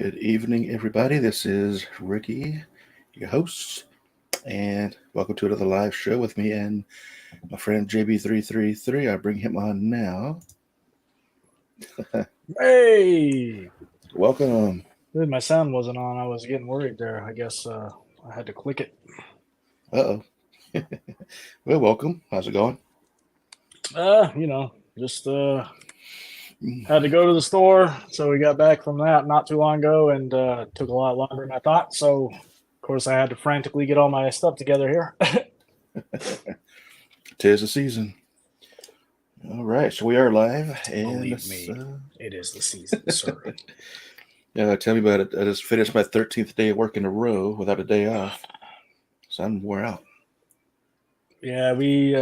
Good evening, everybody. This is Ricky, your host, and welcome to another live show with me and my friend JB333. I bring him on now. Hey, Welcome. dude, my sound wasn't on. I was getting worried there. I guess I had to click it. Uh-oh. Well, welcome. How's it going? Just had to go to the store, so we got back from that not too long ago, and took a lot longer than I thought. So, of course, I had to frantically get all my stuff together here. Tis the season. All right, so we are live, and Believe me, it is the season, sir. yeah, tell me about it. I just finished my 13th day of work in a row without a day off, so I'm wore out. Yeah, we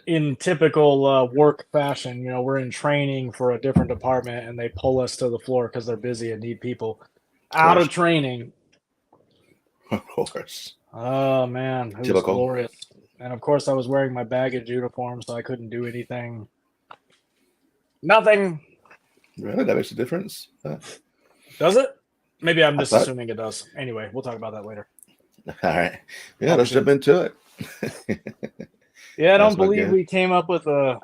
in typical work fashion, we're in training for a different department, and they pull us to the floor because they're busy and need people Of out of course, training. of course. Oh man, it was Typical. glorious. And of course, I was wearing my baggage uniform, so I couldn't do anything. Nothing. Really, that makes a difference. Does it? Maybe I'm I just thought. assuming it does. Anyway, we'll talk about that later. All right. Yeah, Probably let's jump should. into it. Yeah, I don't That's not believe good. we came up with a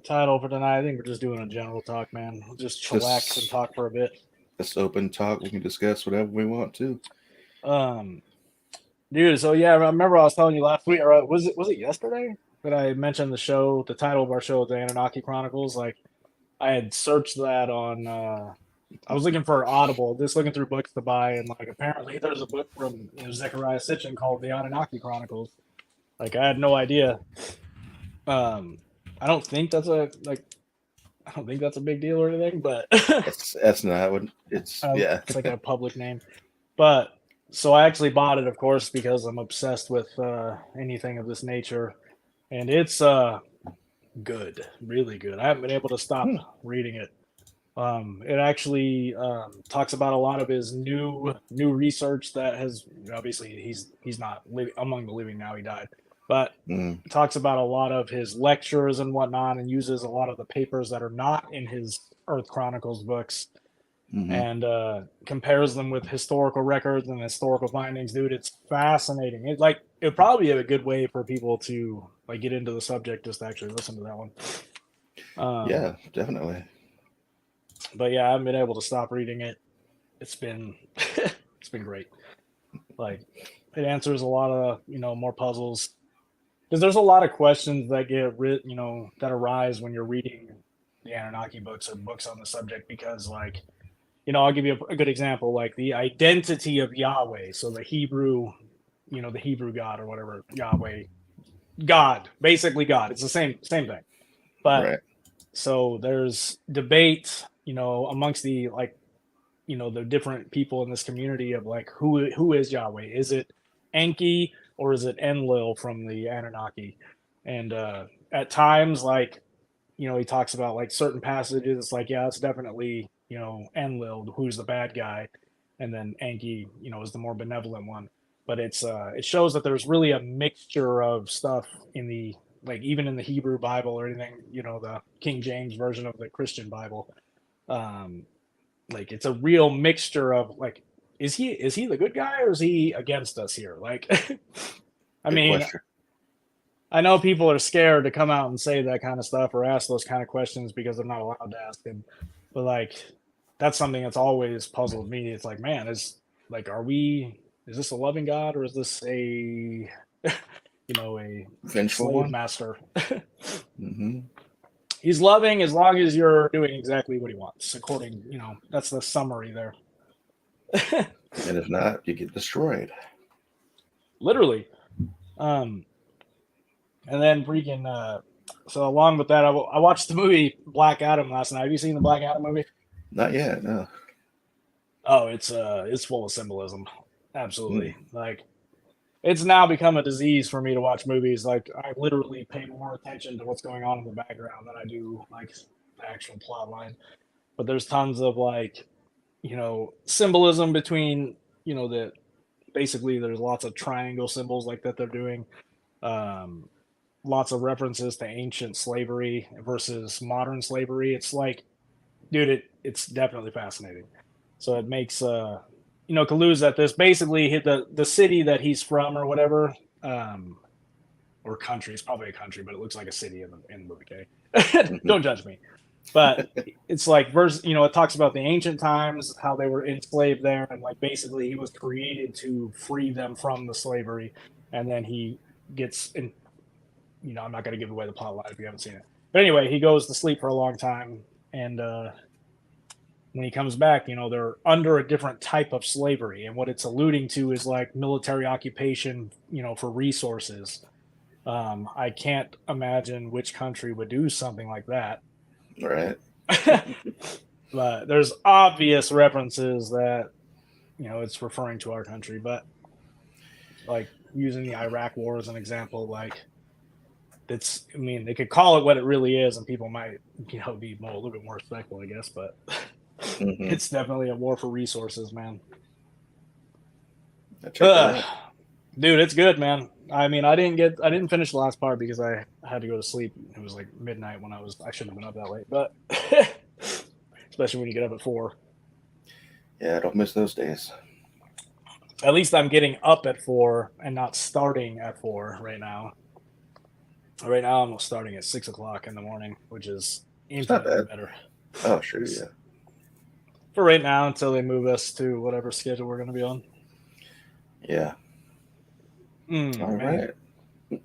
title for tonight. I think we're just doing a general talk, man. We'll just chillax and Just talk for a bit. Let's open talk. We can discuss whatever we want to. Um, Dude, so yeah, I remember I was telling you last week, or was it yesterday that I mentioned the title of our show, the Anunnaki Chronicles. Like I had searched that on I was looking for Audible, just looking through books to buy, and like apparently there's a book from Zechariah Sitchin called The Anunnaki Chronicles. Like I had no idea. Um, I don't think that's a like I don't think that's a big deal or anything, but That's not what it's. Yeah. it's like a public name. But so I actually bought it, of course, because I'm obsessed with anything of this nature, and it's good, really good. I haven't been able to stop Hmm. reading it. It actually talks about a lot of his new research that has obviously he's not among the living now. He died, but Mm, talks about a lot of his lectures and whatnot, and uses a lot of the papers that are not in his Earth Chronicles books, hmm. and compares them with historical records and historical findings. Dude, it's fascinating. It'd probably be a good way for people to like get into the subject, just to actually listen to that one. Um, Yeah, definitely. but yeah, I haven't been able to stop reading it. It's been it's been great. Like it answers a lot of more puzzles because there's a lot of questions that that arise when you're reading the Anunnaki books or books on the subject because I'll give you a good example, like the identity of Yahweh. So the Hebrew, the Hebrew God or whatever, Yahweh, God, basically God. It's the same thing. But Right. so there's debate, amongst the different people in this community of like who is Yahweh? Is it Enki or is it Enlil from the Anunnaki? And at times, he talks about like certain passages. It's like, yeah, it's definitely Enlil who's the bad guy, and then Enki, is the more benevolent one. But it shows that there's really a mixture of stuff in the like even in the Hebrew Bible or anything, the King James version of the Christian Bible. Um, like it's a real mixture of like, is he the good guy or is he against us here? Like, I Good mean, question. I know people are scared to come out and say that kind of stuff or ask those kind of questions because they're not allowed to ask them. But like, that's something that's always puzzled me. It's like, man, is this a loving God or is this a Vengeful slave one. master? Hmm. He's loving as long as you're doing exactly what he wants, according, that's the summary there. And if not, you get destroyed. Literally. Um, and then freaking, so along with that, I watched the movie Black Adam last night. Have you seen the Black Adam movie? Not yet. No. Oh, it's full of symbolism. Absolutely. Mm. Like it's now become a disease for me to watch movies. Like I literally pay more attention to what's going on in the background than I do like the actual plot line. But there's tons of like, symbolism between, the basically there's lots of triangle symbols like that they're doing. Um, Lots of references to ancient slavery versus modern slavery. It's like, dude, it's definitely fascinating. So it makes colludes that this basically hit the city that he's from or whatever, or country. It's probably a country, but it looks like a city in the movie. Okay, Mhm. don't judge me. But it's like it talks about the ancient times, how they were enslaved there, and like basically he was created to free them from the slavery, and then he gets in. I'm not going to give away the plot line if you haven't seen it. But anyway, he goes to sleep for a long time, and when he comes back, they're under a different type of slavery, and what it's alluding to is like military occupation, for resources. I can't imagine which country would do something like that. Right. But there's obvious references that it's referring to our country. But like using the Iraq War as an example, like they could call it what it really is, and people might be a little bit more respectful, I guess. But Hmm. it's definitely a war for resources, man. Check that out. Dude, it's good, man. I mean, I didn't finish the last part because I had to go to sleep. It was like midnight when I shouldn't have been up that late, but especially when you get up at 4. Yeah, don't miss those days. At least I'm getting up at 4 and not starting at 4 right now. Right now, I'm starting at 6 o'clock in the morning, which is It's not infinitely bad. better. Oh, sure, yeah. For right now, until they move us to whatever schedule we're going to be on. Yeah. All Man. right.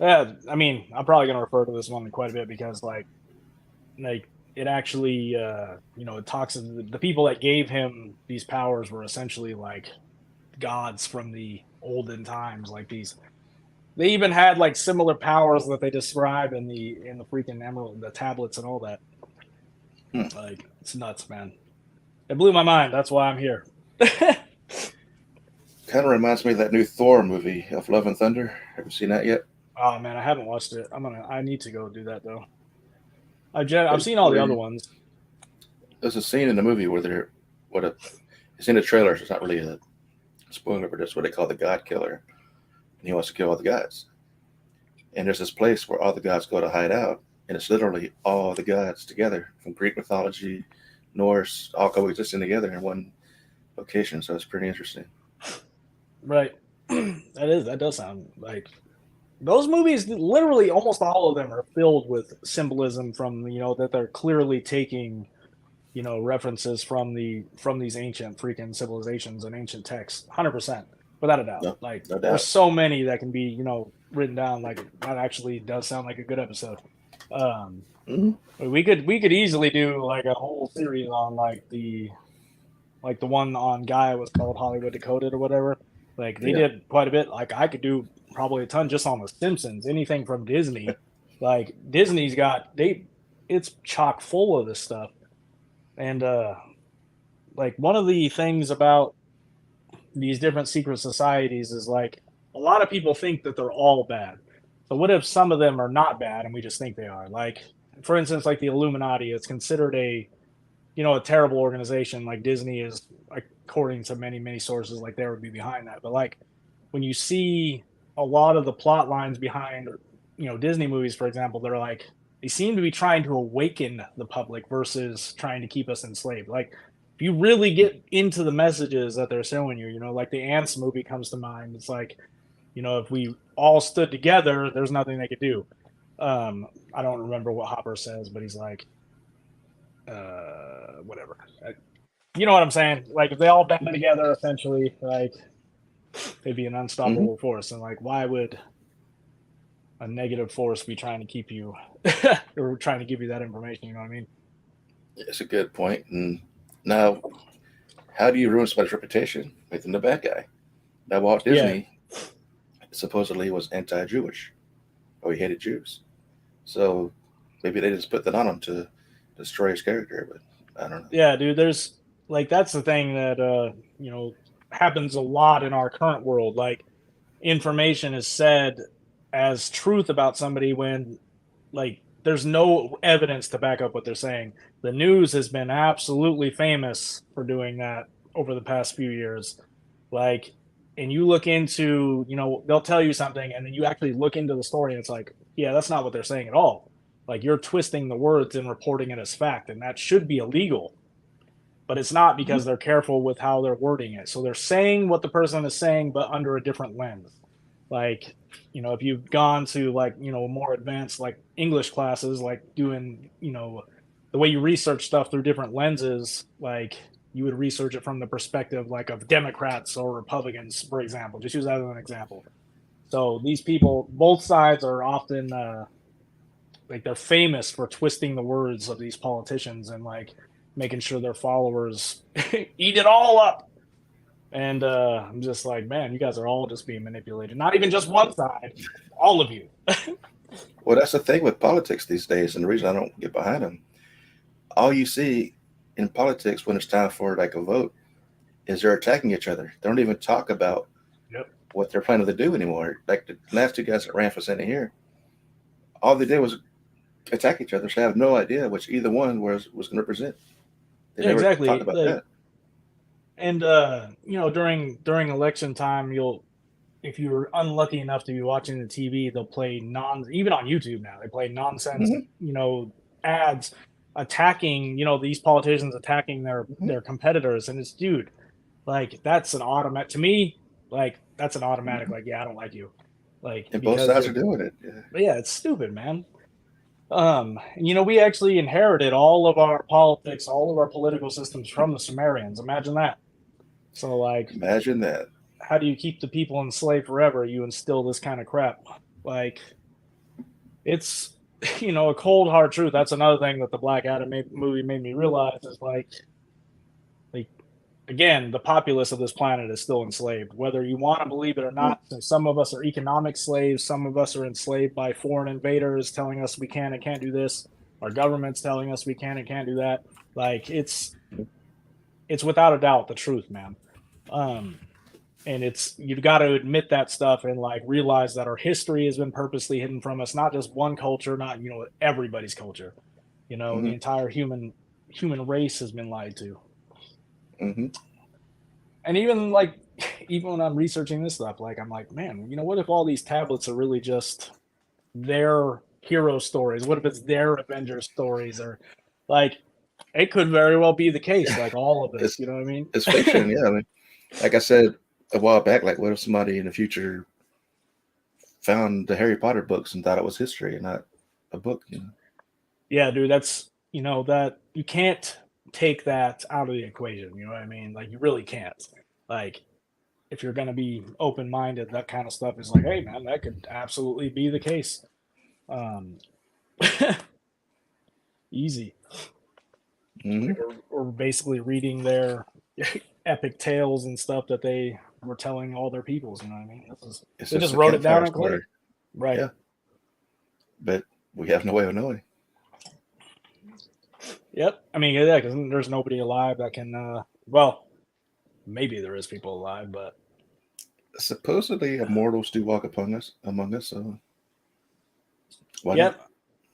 Yeah, I mean, I'm probably going to refer to this one quite a bit because, like it actually, it talks of the people that gave him these powers were essentially like gods from the olden times. Like they even had like similar powers that they describe in the freaking emerald, the tablets, and all that. Hmm. Like it's nuts, man. It blew my mind. That's why I'm here. Kind of reminds me of that new Thor movie of Love and Thunder. Have you seen that yet? Oh man, I haven't watched it. I need to go do that though. I've seen all the other Basically, ones. there's a scene in the movie where they're what a it's in the trailer, so it's not really a spoiler, but it's what they call the God Killer, and he wants to kill all the gods. And there's this place where all the gods go to hide out, and it's literally all the gods together from Greek mythology, Norse, all coexisting together in one location. So it's pretty interesting. Right. That does sound like those movies. Literally, almost all of them are filled with symbolism from that they're clearly taking references from these ancient freaking civilizations and ancient texts. 100%, without a doubt. No, Like no there's doubt. so many that can be written down. Like that actually does sound like a good episode. Um, Hmm. we could easily do like a whole series on like the one on Gaia was called Hollywood Decoded or whatever. Like they Yeah. did quite a bit. Like I could do probably a ton just on the Simpsons, anything from Disney. Like Disney's got it's chock full of this stuff. And like one of the things about these different secret societies is like a lot of people think that they're all bad. So what if some of them are not bad and we just think they are? Like for instance, like the Illuminati, it's considered a terrible organization. Like Disney is, according to many sources, like they would be behind that. But like when you see a lot of the plot lines behind Disney movies, for example, they seem to be trying to awaken the public versus trying to keep us enslaved. Like if you really get into the messages that they're showing you, like the Ants movie comes to mind. It's like, if we all stood together, there's nothing they could do. I don't remember what Hopper says, but he's like, whatever. You know what I'm saying? Like if they all band together, essentially, like they'd be an Hmm. unstoppable force. And like, why would a negative force be trying to keep you or trying to give you that information? You know what I mean? It's a good point. And now, how do you ruin somebody's reputation? Make them the bad guy. Now, Walt Yeah, Disney supposedly was anti-Jewish, or he hated Jews. So maybe they just put that on him to destroy his character. But I don't know. yeah, dude. There's like that's the thing that happens a lot in our current world. Like information is said as truth about somebody when like there's no evidence to back up what they're saying. The news has been absolutely famous for doing that over the past few years. Like, and you look into, they'll tell you something, and then you actually look into the story, and it's like, yeah, that's not what they're saying at all. Like you're twisting the words and reporting it as fact, and that should be illegal. But it's not because they're careful with how they're wording it. So they're saying what the person is saying, but under a different lens. Like, if you've gone to like, more advanced like English classes, like doing, the way you research stuff through different lenses, like you would research it from the perspective like of Democrats or Republicans, for example. Just use that as an example. So these people, both sides are often like they're famous for twisting the words of these politicians and like making sure their followers eat it all up. And I'm just like, man, you guys are all just being manipulated. Not even just one side, all of you. Well, that's the thing with politics these days, and the reason I don't get behind them. All you see in politics when it's time for like a vote is they're attacking each other. They don't even talk about what they're planning to do anymore. Like the last two guys that ran for Senate here, all they did was attack each other. So I have no idea which either one was going to represent. They never exactly. talk about that. And during election time, if you're unlucky enough to be watching the TV, they'll play even on YouTube now, they play nonsense, ads attacking, these politicians attacking their competitors. And it's, dude, like that's an automatic to me, like that's an automatic, like, yeah, I don't like you. Like, And both sides are doing it. Yeah. But yeah, it's stupid, man. We actually inherited all of our politics, all of our political systems from the Sumerians. Imagine that. So like, imagine that. How do you keep the people enslaved forever? You instill this kind of crap. Like, it's, a cold hard truth. That's another thing that the Black Adam movie made me realize is like, again, the populace of this planet is still enslaved, whether you want to believe it or not. So some of us are economic slaves. Some of us are enslaved by foreign invaders telling us we can and can't do this. Our government's telling us we can and can't do that. Like it's without a doubt the truth, man. And you've got to admit that stuff and like realize that our history has been purposely hidden from us, not just one culture, not, everybody's culture. The entire human race has been lied to. And even when I'm researching this stuff, like I'm like, man, what if all these tablets are really just their hero stories? What if it's their Avengers stories? Or like it could very well be the case, like all of this, you know what I mean? It's fiction, yeah. I mean, like I said a while back, like what if somebody in the future found the Harry Potter books and thought it was history and not a book, Yeah, dude, that's that you can't take that out of the equation, you know what I mean? Like you really can't. Like if you're gonna be open-minded, that kind of stuff is like, hey man, that could absolutely be the case. Easy. Or basically reading their epic tales and stuff that they were telling all their peoples, you know what I mean? They just wrote it down and clear. Right. Yeah. But we have no way of knowing. Yep. I mean, yeah, because there's nobody alive that can, well, maybe there is people alive, but supposedly immortals do walk among us, so why not?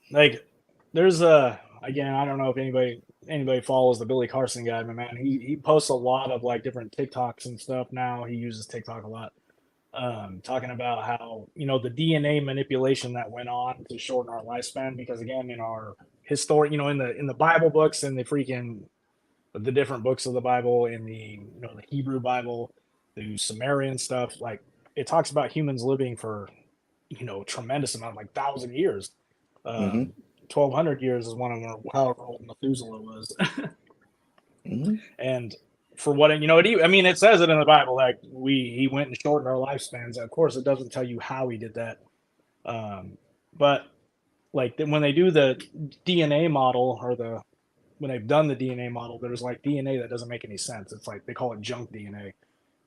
Like there's again, I don't know if anybody follows the Billy Carson guy, but man, he posts a lot of like different TikToks and stuff now. He uses TikTok a lot. Talking about how, the DNA manipulation that went on to shorten our lifespan, because again, in our history, in the Bible books and the different books of the Bible, in the the Hebrew Bible, the Sumerian stuff, like it talks about humans living for tremendous amount, like 1,000 years. 1,200 years is one of them, however old Methuselah was. And for what it says it in the Bible, like he went and shortened our lifespans. Of course, it doesn't tell you how he did that, but like when they do the DNA model, or when they've done the DNA model, there's like DNA that doesn't make any sense. It's like they call it junk DNA,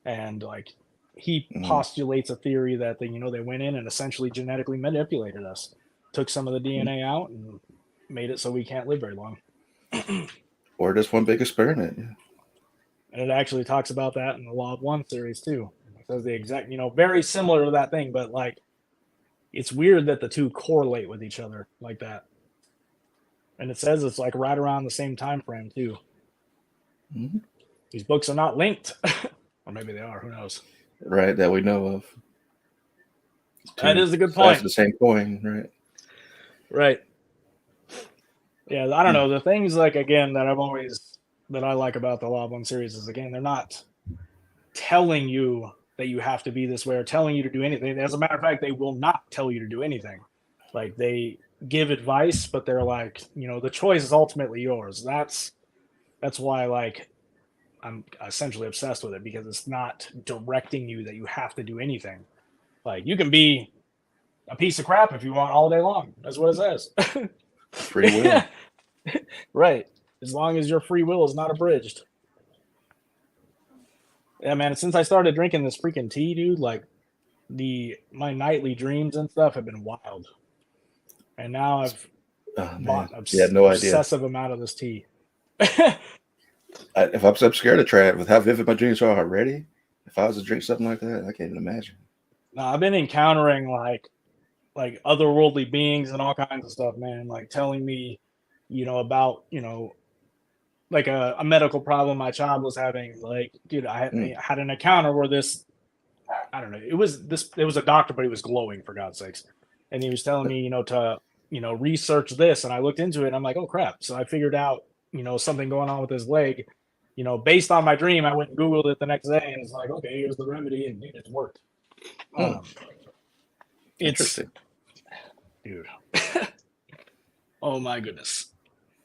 and like he postulates a theory that they went in and essentially genetically manipulated us, took some of the DNA out and made it so we can't live very long. Or just one big experiment. Yeah. And it actually talks about that in the Law of One series too. It says the exact, very similar to that thing, but like it's weird that the two correlate with each other like that. And it says it's like right around the same time frame too. These books are not linked, or maybe they are. Who knows? Right, that we know of. That is a good point. That's the same coin, right? Right. Yeah, I don't know. The things like again that I like about the Law of One series is again they're not telling you that you have to be this way or telling you to do anything. As a matter of fact, they will not tell you to do anything. Like they give advice, but they're like, the choice is ultimately yours. That's why like I'm essentially obsessed with it because it's not directing you that you have to do anything. Like you can be a piece of crap if you want all day long. That's what it says. Free will. Right. As long as your free will is not abridged. Yeah, man. Since I started drinking this freaking tea, dude, like my nightly dreams and stuff have been wild. And now I've Oh man, bought an you had no idea. obsessive amount of this tea. If I'm scared to try it with how vivid my dreams are already. If I was to drink something like that, I can't even imagine. Now I've been encountering like otherworldly beings and all kinds of stuff, man. Like telling me, about like a medical problem my child was having. Like, dude, I had an encounter where this, I don't know, it was a doctor, but he was glowing for God's sakes, and he was telling me, to research this, and I looked into it, and I'm like, oh crap! So I figured out, something going on with his leg. Based on my dream, I went and Googled it the next day, and it's like, okay, here's the remedy, and dude, it's worked. Um, it's Interesting. dude. Oh my goodness.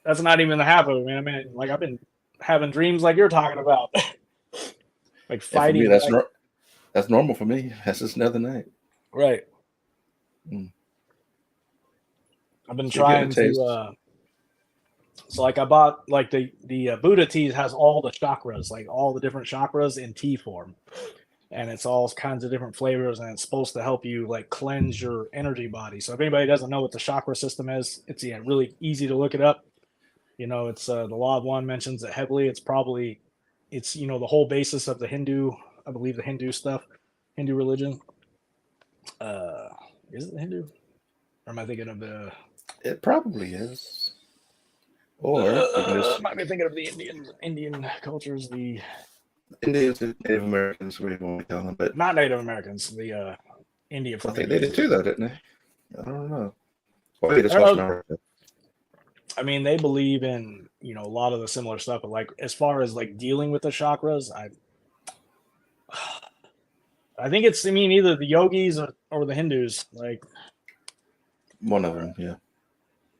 That's not even the half of it, man. I mean, like I've been having dreams like you're talking about. Like And for me, fighting like that's normal for me. That's just another night. right. Mm. I've been So you're getting a trying to taste. so like I bought like the Buddha tea has all the chakras, like all the different chakras in tea form. And it's all kinds of different flavors and it's supposed to help you like cleanse your energy body. So if anybody doesn't know what the chakra system is, it's really easy to look it up. It's the Law of One mentions it heavily. It's the whole basis of the Hindu, I believe the Hindu stuff, Hindu religion. Uh, is it the Hindu? Or am I thinking of the? It probably is. Or we can just Might be thinking of the Indian cultures. The Indians and Native Americans, whatever you want to call them. But not Native Americans. The India I from think they India. did too, though, didn't they? I don't know. Well, they I just don't watched know. Naruto. I mean, they believe in a lot of the similar stuff, but like as far as like dealing with the chakras, I think it's either the yogis or the Hindus. Like One of them, yeah.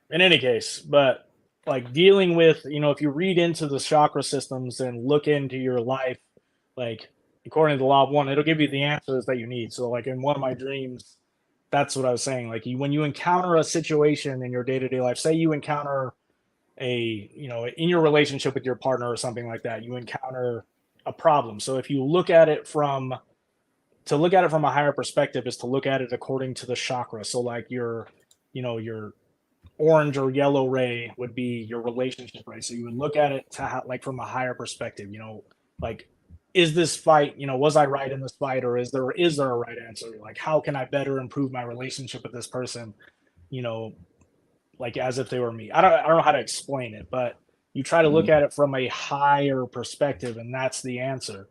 in any case, but like dealing with if you read into the chakra systems and look into your life, like according to the Law of One, it'll give you the answers that you need. So like in one of my dreams, that's what I was saying. Like when you encounter a situation in your day to day life, say you encounter in your relationship with your partner or something like that, you encounter a problem. So if you look at it from a higher perspective is to look at it according to the chakra. So like your orange or yellow ray would be your relationship ray. So you would look at it like from a higher perspective. Like is this fight? Was I right in this fight, or is there a right answer? Like how can I better improve my relationship with this person? You know, like as if they were me. I don't know how to explain it, but you try to look Mm-hmm. at it from a higher perspective, and that's the answer.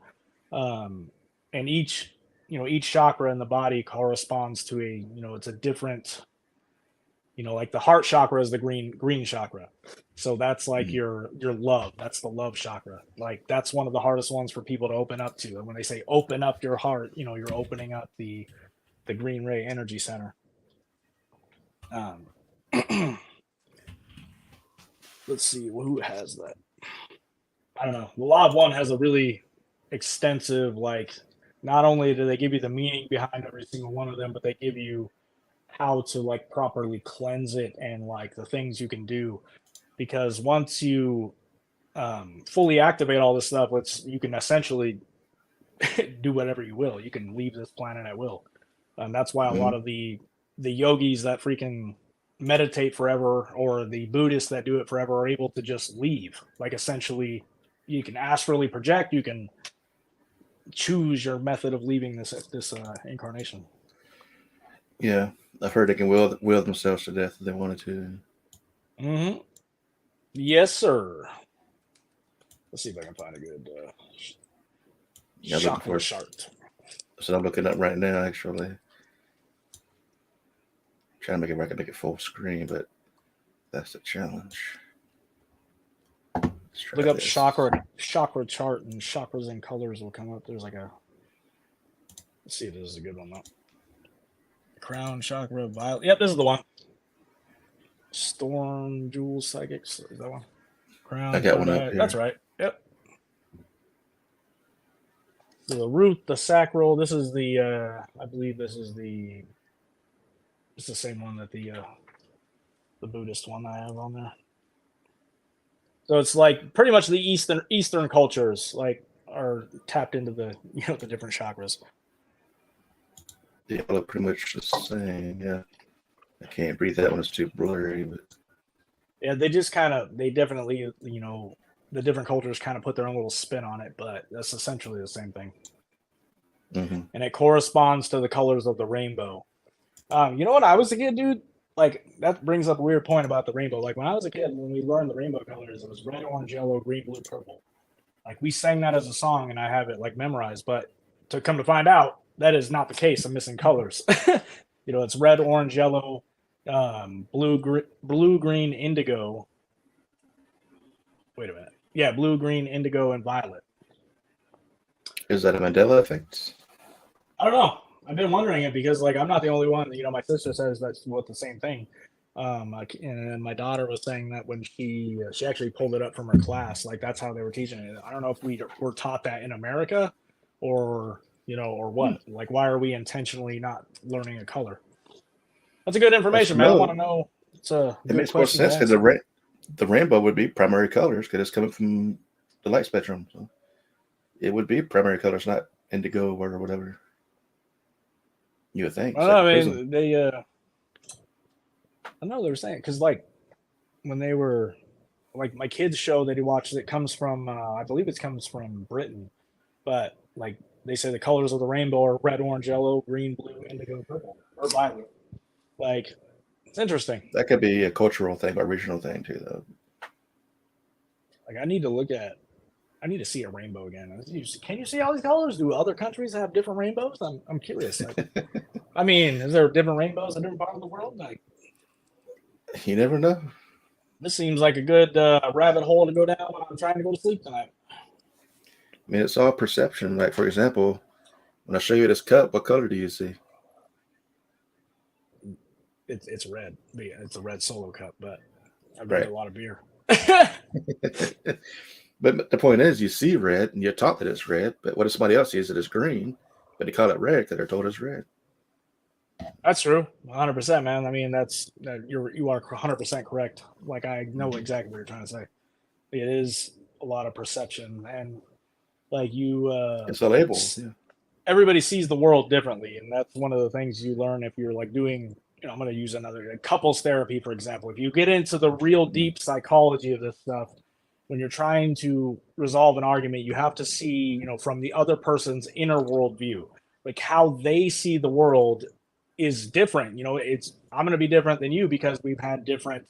And each chakra in the body corresponds to it's a different, like the heart chakra is the green chakra. So that's like Mm-hmm. your love. That's the love chakra. Like that's one of the hardest ones for people to open up to. And when they say open up your heart, you're opening up the green ray energy center. Um, let's see who has that. I don't know. The Law of One has a really extensive, like, not only do they give you the meaning behind every single one of them, but they give you how to like properly cleanse it and like the things you can do. Because once you fully activate all this stuff, you can essentially do whatever you will. You can leave this planet at will. And that's why a lot Mm-hmm. of the yogis that freaking meditate forever or the Buddhists that do it forever are able to just leave. Like essentially you can astrally project, you can choose your method of leaving this incarnation. Yeah, I've heard they can will themselves to death if they wanted to. Mm-hmm. Yes, sir. Let's see if I can find a good Yeah, I'm looking chakra for it. chart. So I'm looking up right now, actually. Trying to make it where I can make it full screen, but that's the challenge. Look up chakra chart, and chakras and colors will come up. There's like a. Let's see if this is a good one though. Crown chakra, violet. Yep, this is the one. Storm, jewels, psychics. Is that one? Crown. I got one up here. That's right. Yep. So the root, the sacral. This is the. I believe this is the. It's the same one that the Buddhist one I have on there. So it's like pretty much the Eastern cultures like are tapped into the the different chakras. They all look pretty much the same. Yeah, I can't breathe. That one is too blurry. But yeah, they definitely the different cultures kind of put their own little spin on it, but that's essentially the same thing. Mm-hmm. And it corresponds to the colors of the rainbow. You know what? I was a kid, dude. Like that brings up a weird point about the rainbow. Like when I was a kid, when we learned the rainbow colors, it was red, orange, yellow, green, blue, purple. Like we sang that as a song, and I have it like memorized. But to come to find out, that is not the case. I'm missing colors. It's red, orange, yellow, blue, green, indigo. Wait a minute. Yeah, blue, green, indigo, and violet. Is that a Mandela effect? I don't know. I've been wondering it because, like, I'm not the only one. My sister says that's what the same thing. And my daughter was saying that when she actually pulled it up from her class, like that's how they were teaching it. I don't know if we were taught that in America, or or what. Like, why are we intentionally not learning a color? That's a good information, man. I want to know. It makes more sense because the rainbow would be primary colors because it's coming from the light spectrum. So it would be primary colors, not indigo or whatever. You would think. Well, I mean, I know they were saying because like when they were like my kids' show that he watches, it comes from I believe it comes from Britain, but like they say the colors of the rainbow are red, orange, yellow, green, blue, indigo, purple, or violet. Like it's interesting. That could be a cultural thing or regional thing too, though. Like I need to see a rainbow again. Can you see all these colors? Do other countries have different rainbows? I'm curious. Like, I mean, is there different rainbows in different parts of the world? Like, you never know. This seems like a good rabbit hole to go down when I'm trying to go to sleep tonight. I mean, it's all perception. Like, for example, when I show you this cup, what color do you see? It's red. It's a red Solo cup, but I've drank a lot of beer. But the point is, you see red, and you're taught that it's red. But what if somebody else sees it as green, but they call it red because they're told it's red? That's true, 100%, man. I mean, you are 100% correct. Like I know exactly what you're trying to say. It is a lot of perception, and like it's a label. Yeah. Everybody sees the world differently, and that's one of the things you learn if you're like doing. I'm going to use another couples therapy, for example. If you get into the real deep psychology of this stuff. When you're trying to resolve an argument, you have to see, from the other person's inner worldview, like how they see the world is different. I'm going to be different than you because we've had different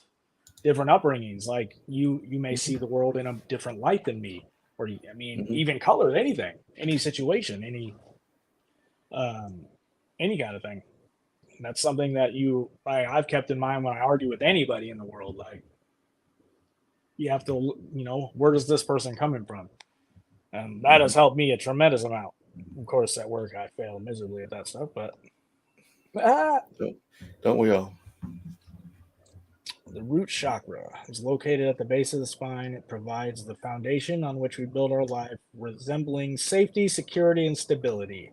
upbringings. Like you may see the world in a different light than me, or even colors, anything, any situation, any kind of thing. And that's something that I've kept in mind when I argue with anybody in the world. Like, you have to, where does this person coming from? And that has helped me a tremendous amount. Of course, at work, I fail miserably at that stuff, but don't we all? The root chakra is located at the base of the spine. It provides the foundation on which we build our life, resembling safety, security, and stability.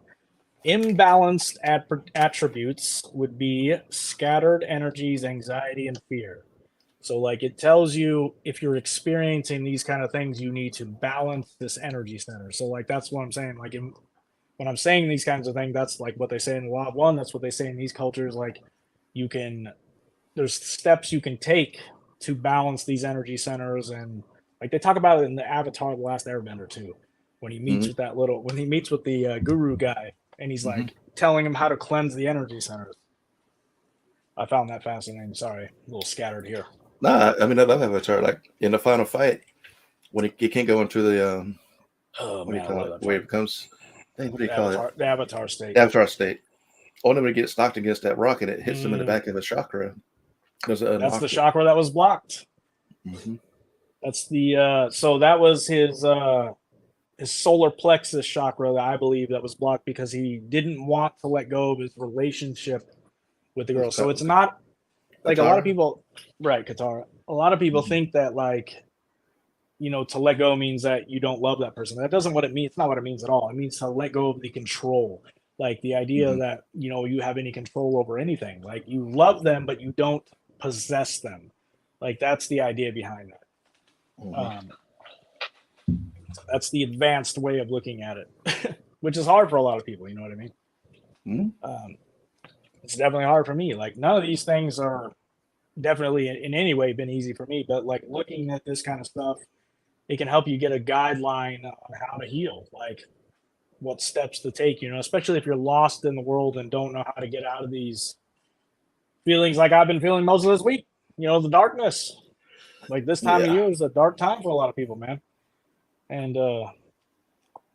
Imbalanced attributes would be scattered energies, anxiety, and fear. So like it tells you if you're experiencing these kind of things, you need to balance this energy center. So like that's what I'm saying. Like when I'm saying these kinds of things, that's like what they say in the Law of One. That's what they say in these cultures. Like there's steps you can take to balance these energy centers, and like they talk about it in the Avatar: The Last Airbender too. When he meets with the guru guy, and he's like telling him how to cleanse the energy centers. I found that fascinating. Sorry, a little scattered here. Nah, I mean, I love Avatar. Like in the final fight, when he can't go into the where it becomes, what do you call it? The Avatar state. The Avatar state. Only when he gets knocked against that rock and it hits him in the back of his chakra. That's the chakra that was blocked. Mm-hmm. That's the so that was his solar plexus chakra that I believe that was blocked because he didn't want to let go of his relationship with the girl. So it's not like a lot of Katara. people, right, Katara. A lot of people Mhm. think that like, to let go means that you don't love that person. That doesn't what it means. It's not what it means at all. It means to let go of the control. Like the idea Mhm. that, you have any control over anything. Like you love them, but you don't possess them. Like that's the idea behind that. Mhm. That's the advanced way of looking at it, which is hard for a lot of people. You know what I mean? Mhm. Um, it's definitely hard for me. Like none of these things are definitely in any way been easy for me, but like looking at this kind of stuff, it can help you get a guideline on how to heal, like what steps to take, especially if you're lost in the world and don't know how to get out of these feelings like I've been feeling most of this week, the darkness. Like this time of Yeah. year is a dark time for a lot of people, man. And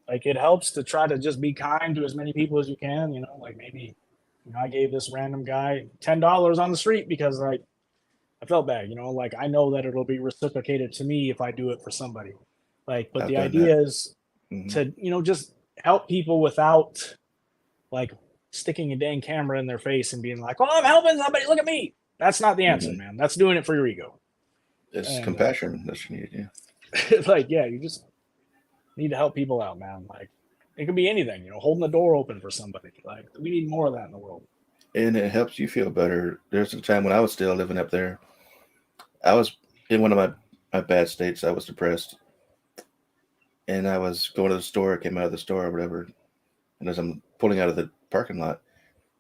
like it helps to try to just be kind to as many people as you can, like maybe I gave this random guy $10 on the street because I felt bad, like I know that it'll be reciprocated to me if I do it for somebody. Like, but I've the done that. idea is Mhm. to, just help people without like sticking a dang camera in their face and being like, oh, I'm helping somebody, look at me. That's not the answer, Mhm. man. That's doing it for your ego. It's And compassion that you need. Yeah. like, yeah, you just need to help people out, man. Like, it could be anything, holding the door open for somebody. Like, we need more of that in the world. And it helps you feel better. There's a time when I was still living up there. I was in one of my bad states. I was depressed, and I was going to the store. I came out of the store or whatever, and as I'm pulling out of the parking lot,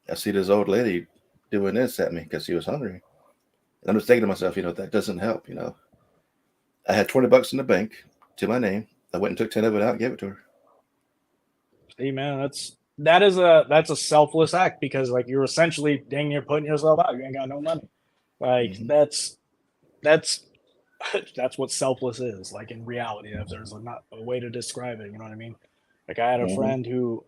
I see this old lady doing this at me because she was hungry. And I'm just thinking to myself, that doesn't help. I had $20 in the bank to my name. I went and took 10 of it out and gave it to her. Hey, man, that's a selfless act because like you're essentially dang near putting yourself out. You ain't got no money. Like Hmm. that's that's what selfless is. Like in reality, if there's not a way to describe it, you know what I mean? Like I had a Hmm. friend who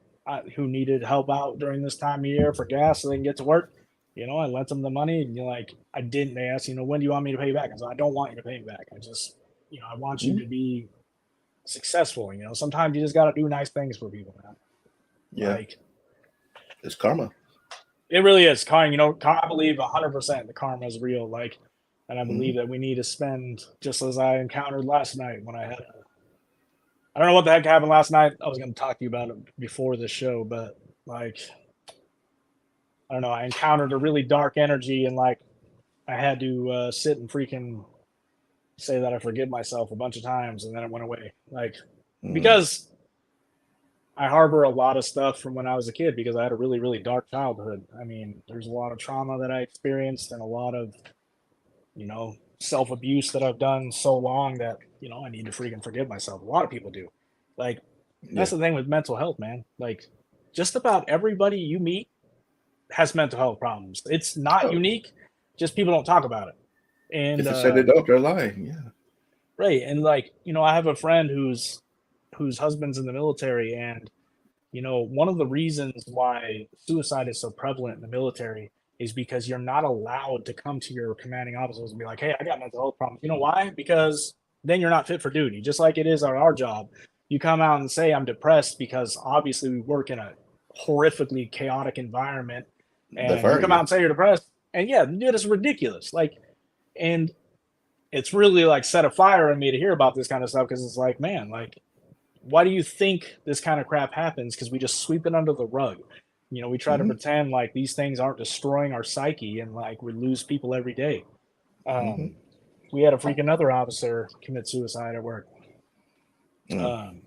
needed help out during this time of year for gas so they can get to work. I lent them the money, and you're like, I didn't. They asked, when do you want me to pay you back? I said, I don't want you to pay me back. I just, I want you Hmm. to be successful. Sometimes you just got to do nice things for people, man. Yeah, Like it's karma. it really is. Karma, I believe 100% the karma is real. Like, and I Hmm. believe that we need to spend just as I encountered last night when I don't know what the heck happened last night. I was going to talk to you about it before the show, but like, I don't know. I encountered a really dark energy and like I had to sit and freaking say that I forgive myself a bunch of times and then it went away. Like, Hmm. because I harbor a lot of stuff from when I was a kid because I had a really, really dark childhood. I mean, there's a lot of trauma that I experienced and a lot of, self abuse that I've done so long that, I need to freaking forgive myself. A lot of people do. Like, that's Yeah. the thing with mental health, man. Like, just about everybody you meet has mental health problems. It's not Oh, unique, just people don't talk about it. And, if they say they don't, they're lying. Yeah. right. And, like, I have a friend whose husband's in the military and one of the reasons why suicide is so prevalent in the military is because you're not allowed to come to your commanding officers and be like, hey, I got mental health problems. You know why? Because then you're not fit for duty. Just like it is on our job. You come out and say, I'm depressed because obviously we work in a horrifically chaotic environment. They And you fire come out you. and say you're depressed. And yeah, dude, it's ridiculous. Like, and it's really like set a fire in me to hear about this kind of stuff because it's like, man, like why do you think this kind of crap happens? Because we just sweep it under the rug. We try to Hmm. pretend like these things aren't destroying our psyche and like we lose people every day. Hmm. Um, we had a freaking other officer commit suicide at work. Mm. Um,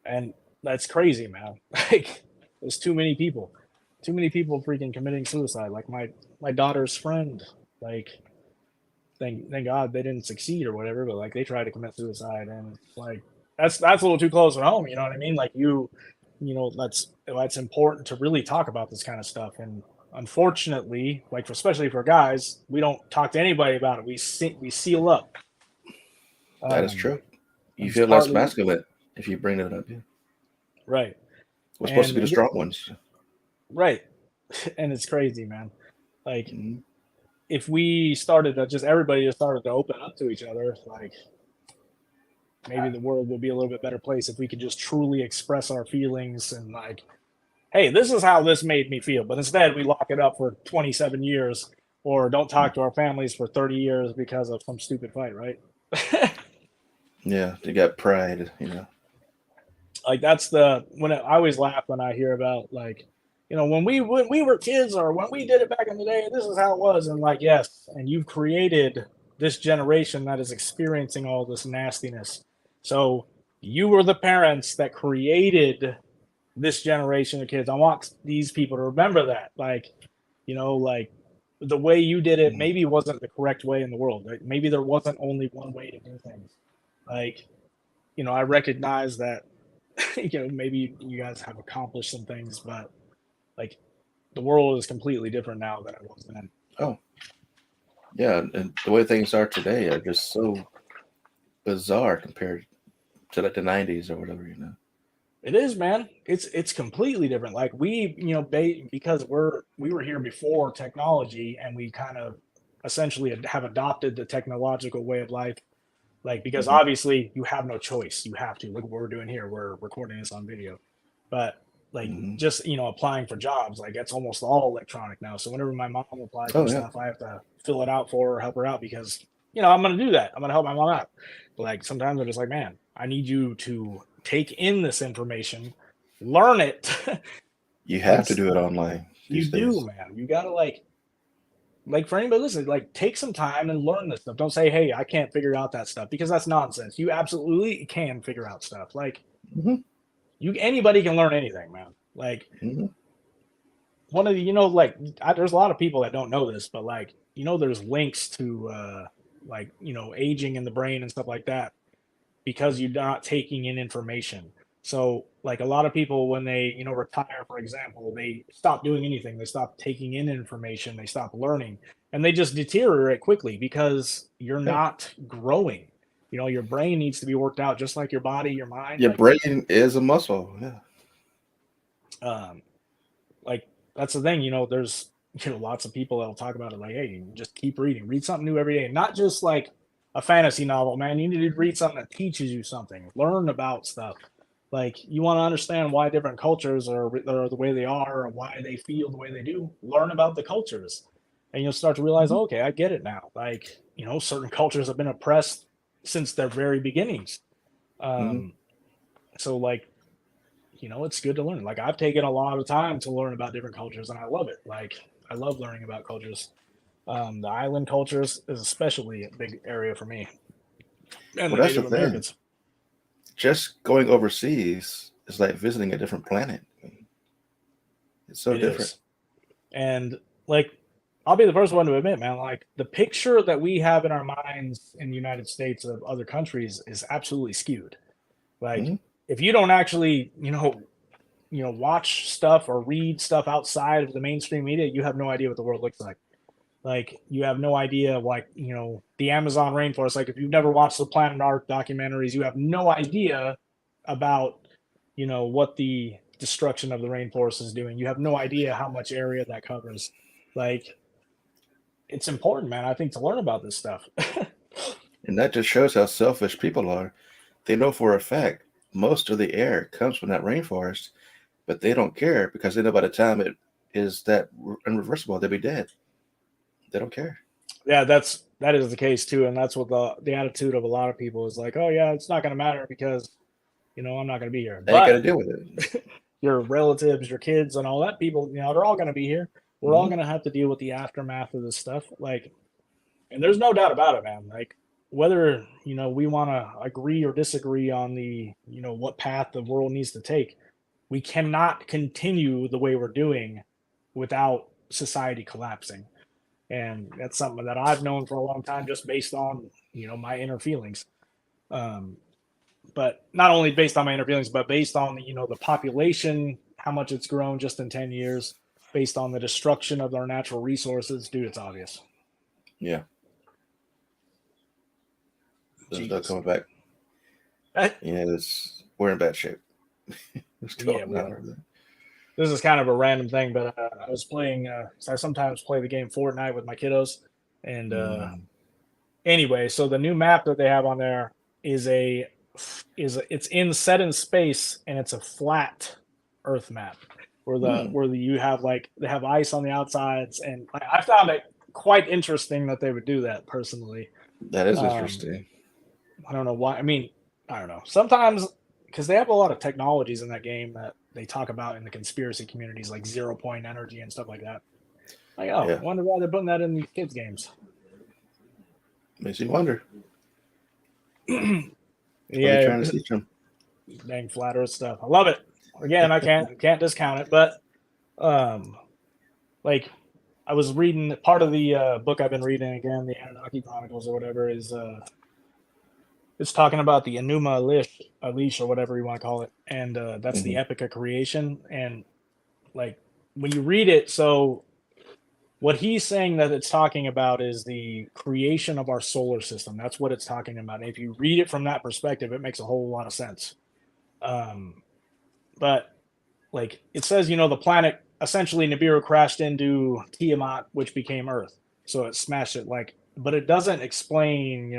and that's crazy, man. Like, there's too many people freaking committing suicide. Like my daughter's friend, like thank God they didn't succeed or whatever, but like they tried to commit suicide and like that's a little too close to home, you know what I mean? Like that's important to really talk about this kind of stuff. And unfortunately, like especially for guys, we don't talk to anybody about it. We seal up. That is Um, true. and You it's feel less partly masculine if you bring it up. Yeah. right. We're supposed to And be the strong ones. right. And it's crazy, man. Like Hmm. if we started to just everybody just started to open up to each other, like maybe the world would be a little bit better place if we could just truly express our feelings and like, hey, this is how this made me feel. But instead, we lock it up for 27 years or don't talk to our families for 30 years because of some stupid fight, right? Yeah, they got pride, Like that's the I always laugh when I hear about like, when we were kids or when we did it back in the day, this is how it was. And like, yes, and you've created this generation that is experiencing all this nastiness. So you were the parents that created this generation of kids. I want these people to remember that. Like, like the way you did it Mm. maybe wasn't the correct way in the world. Right? Maybe there wasn't only one way to do things. Like, I recognize that, maybe you guys have accomplished some things, but like the world is completely different now than it was then. Oh, yeah, and the way things are today are just so bizarre compared to like the '90s or whatever. It is, man. It's completely different. Like we, because we were here before technology, and we kind of essentially have adopted the technological way of life. Like because Hmm. obviously you have no choice. You have to. Look what we're doing here. We're recording this on video. But like Hmm. just applying for jobs, like it's almost all electronic now. So whenever my mom applies for Oh yeah, stuff, I have to fill it out for her, help her out because I'm gonna do that. I'm gonna help my mom out. But like sometimes I'm just like, man, I need you to take in this information, learn it, you have to because do it online you these do, days. man. You gotta like for anybody listening, like take some time and learn this stuff. Don't say, hey, I can't figure out that stuff because that's nonsense. You absolutely can figure out stuff. Like Hmm. anybody can learn anything, man. Like Hmm. one of the like there's a lot of people that don't know this, but like there's links to like aging in the brain and stuff like that because you're not taking in information. So like a lot of people when they retire, for example, they stop doing anything. They stop taking in information. They stop learning, and they just deteriorate quickly because you're Yeah, not growing. Your brain needs to be worked out just like your body, your mind. your Like brain is a muscle. Yeah. um, like that's the thing. There's lots of people that'll talk about it like, hey, you just keep reading, read something new every day, not just like a fantasy novel, man. You need to read something that teaches you something, learn about stuff. Like you want to understand why different cultures are the way they are, or why they feel the way they do. Learn about the cultures, and you'll start to realize, Hmm. oh, okay, I get it now. Like certain cultures have been oppressed since their very beginnings. Hmm. Um, so like it's good to learn. Like I've taken a lot of time to learn about different cultures, and I love it. Like I love learning about cultures. The island cultures is especially a big area for me, and Well, the that's the Native thing. Americans. Just going overseas is like visiting a different planet. It's so It different. is, and like I'll be the first one to admit, man. Like the picture that we have in our minds in the United States of other countries is absolutely skewed. Like Hmm. if you don't actually, watch stuff or read stuff outside of the mainstream media, you have no idea what the world looks like. Like you have no idea, like the Amazon rainforest. Like if you've never watched the Planet Art documentaries, you have no idea about what the destruction of the rainforest is doing. You have no idea how much area that covers. Like it's important, man. I think to learn about this stuff. And that just shows how selfish people are. They know for a fact most of the air comes from that rainforest, but they don't care because they know by the time it is that irreversible, they'll be dead. They don't care. Yeah, that is the case too, and that's what the attitude of a lot of people is like. Oh yeah, it's not going to matter because I'm not going to be here. I ain't got But to deal with it. your relatives, your kids, and all that people, they're all going to be here. We're all Hmm. going to have to deal with the aftermath of this stuff. Like, and there's no doubt about it, man. Like, whether we want to agree or disagree on the what path the world needs to take, we cannot continue the way we're doing without society collapsing. And that's something that I've known for a long time, just based on my inner feelings. Um, but not only based on my inner feelings, but based on the population, how much it's grown just in 10 years, based on the destruction of our natural resources, dude, it's obvious. Yeah, they'll Jesus. come back. Eh, Yeah, we're in bad shape. What's yeah, going we on are. over there? This is kind of a random thing, but I was playing. So I sometimes play the game Fortnite with my kiddos, and Mm. anyway, so the new map that they have on there is a it's set in space, and it's a flat Earth map where you have like they have ice on the outsides, and I found it quite interesting that they would do that personally. That is Um, interesting. I don't know why. I mean, I don't know. Sometimes because they have a lot of technologies in that game that they talk about in the conspiracy communities, like 0 point energy and stuff like that. Like, oh, Yeah, I wonder why they're putting that in these kids' games. makes you wonder. What are they Yeah, trying to teach them? dang flat Earth stuff. I love it. Again, I can't discount it, but um, like I was reading part of the book I've been reading again, the Anunnaki Chronicles or whatever, is it's talking about the Enuma Elish or whatever you want to call it, and that's the Hmm. epic of creation. And like when you read it, so what he's saying that it's talking about is the creation of our solar system. That's what it's talking about. And if you read it from that perspective, it makes a whole lot of sense. Um, but like it says, the planet essentially Nibiru crashed into Tiamat, which became Earth. So it smashed it but it doesn't explain,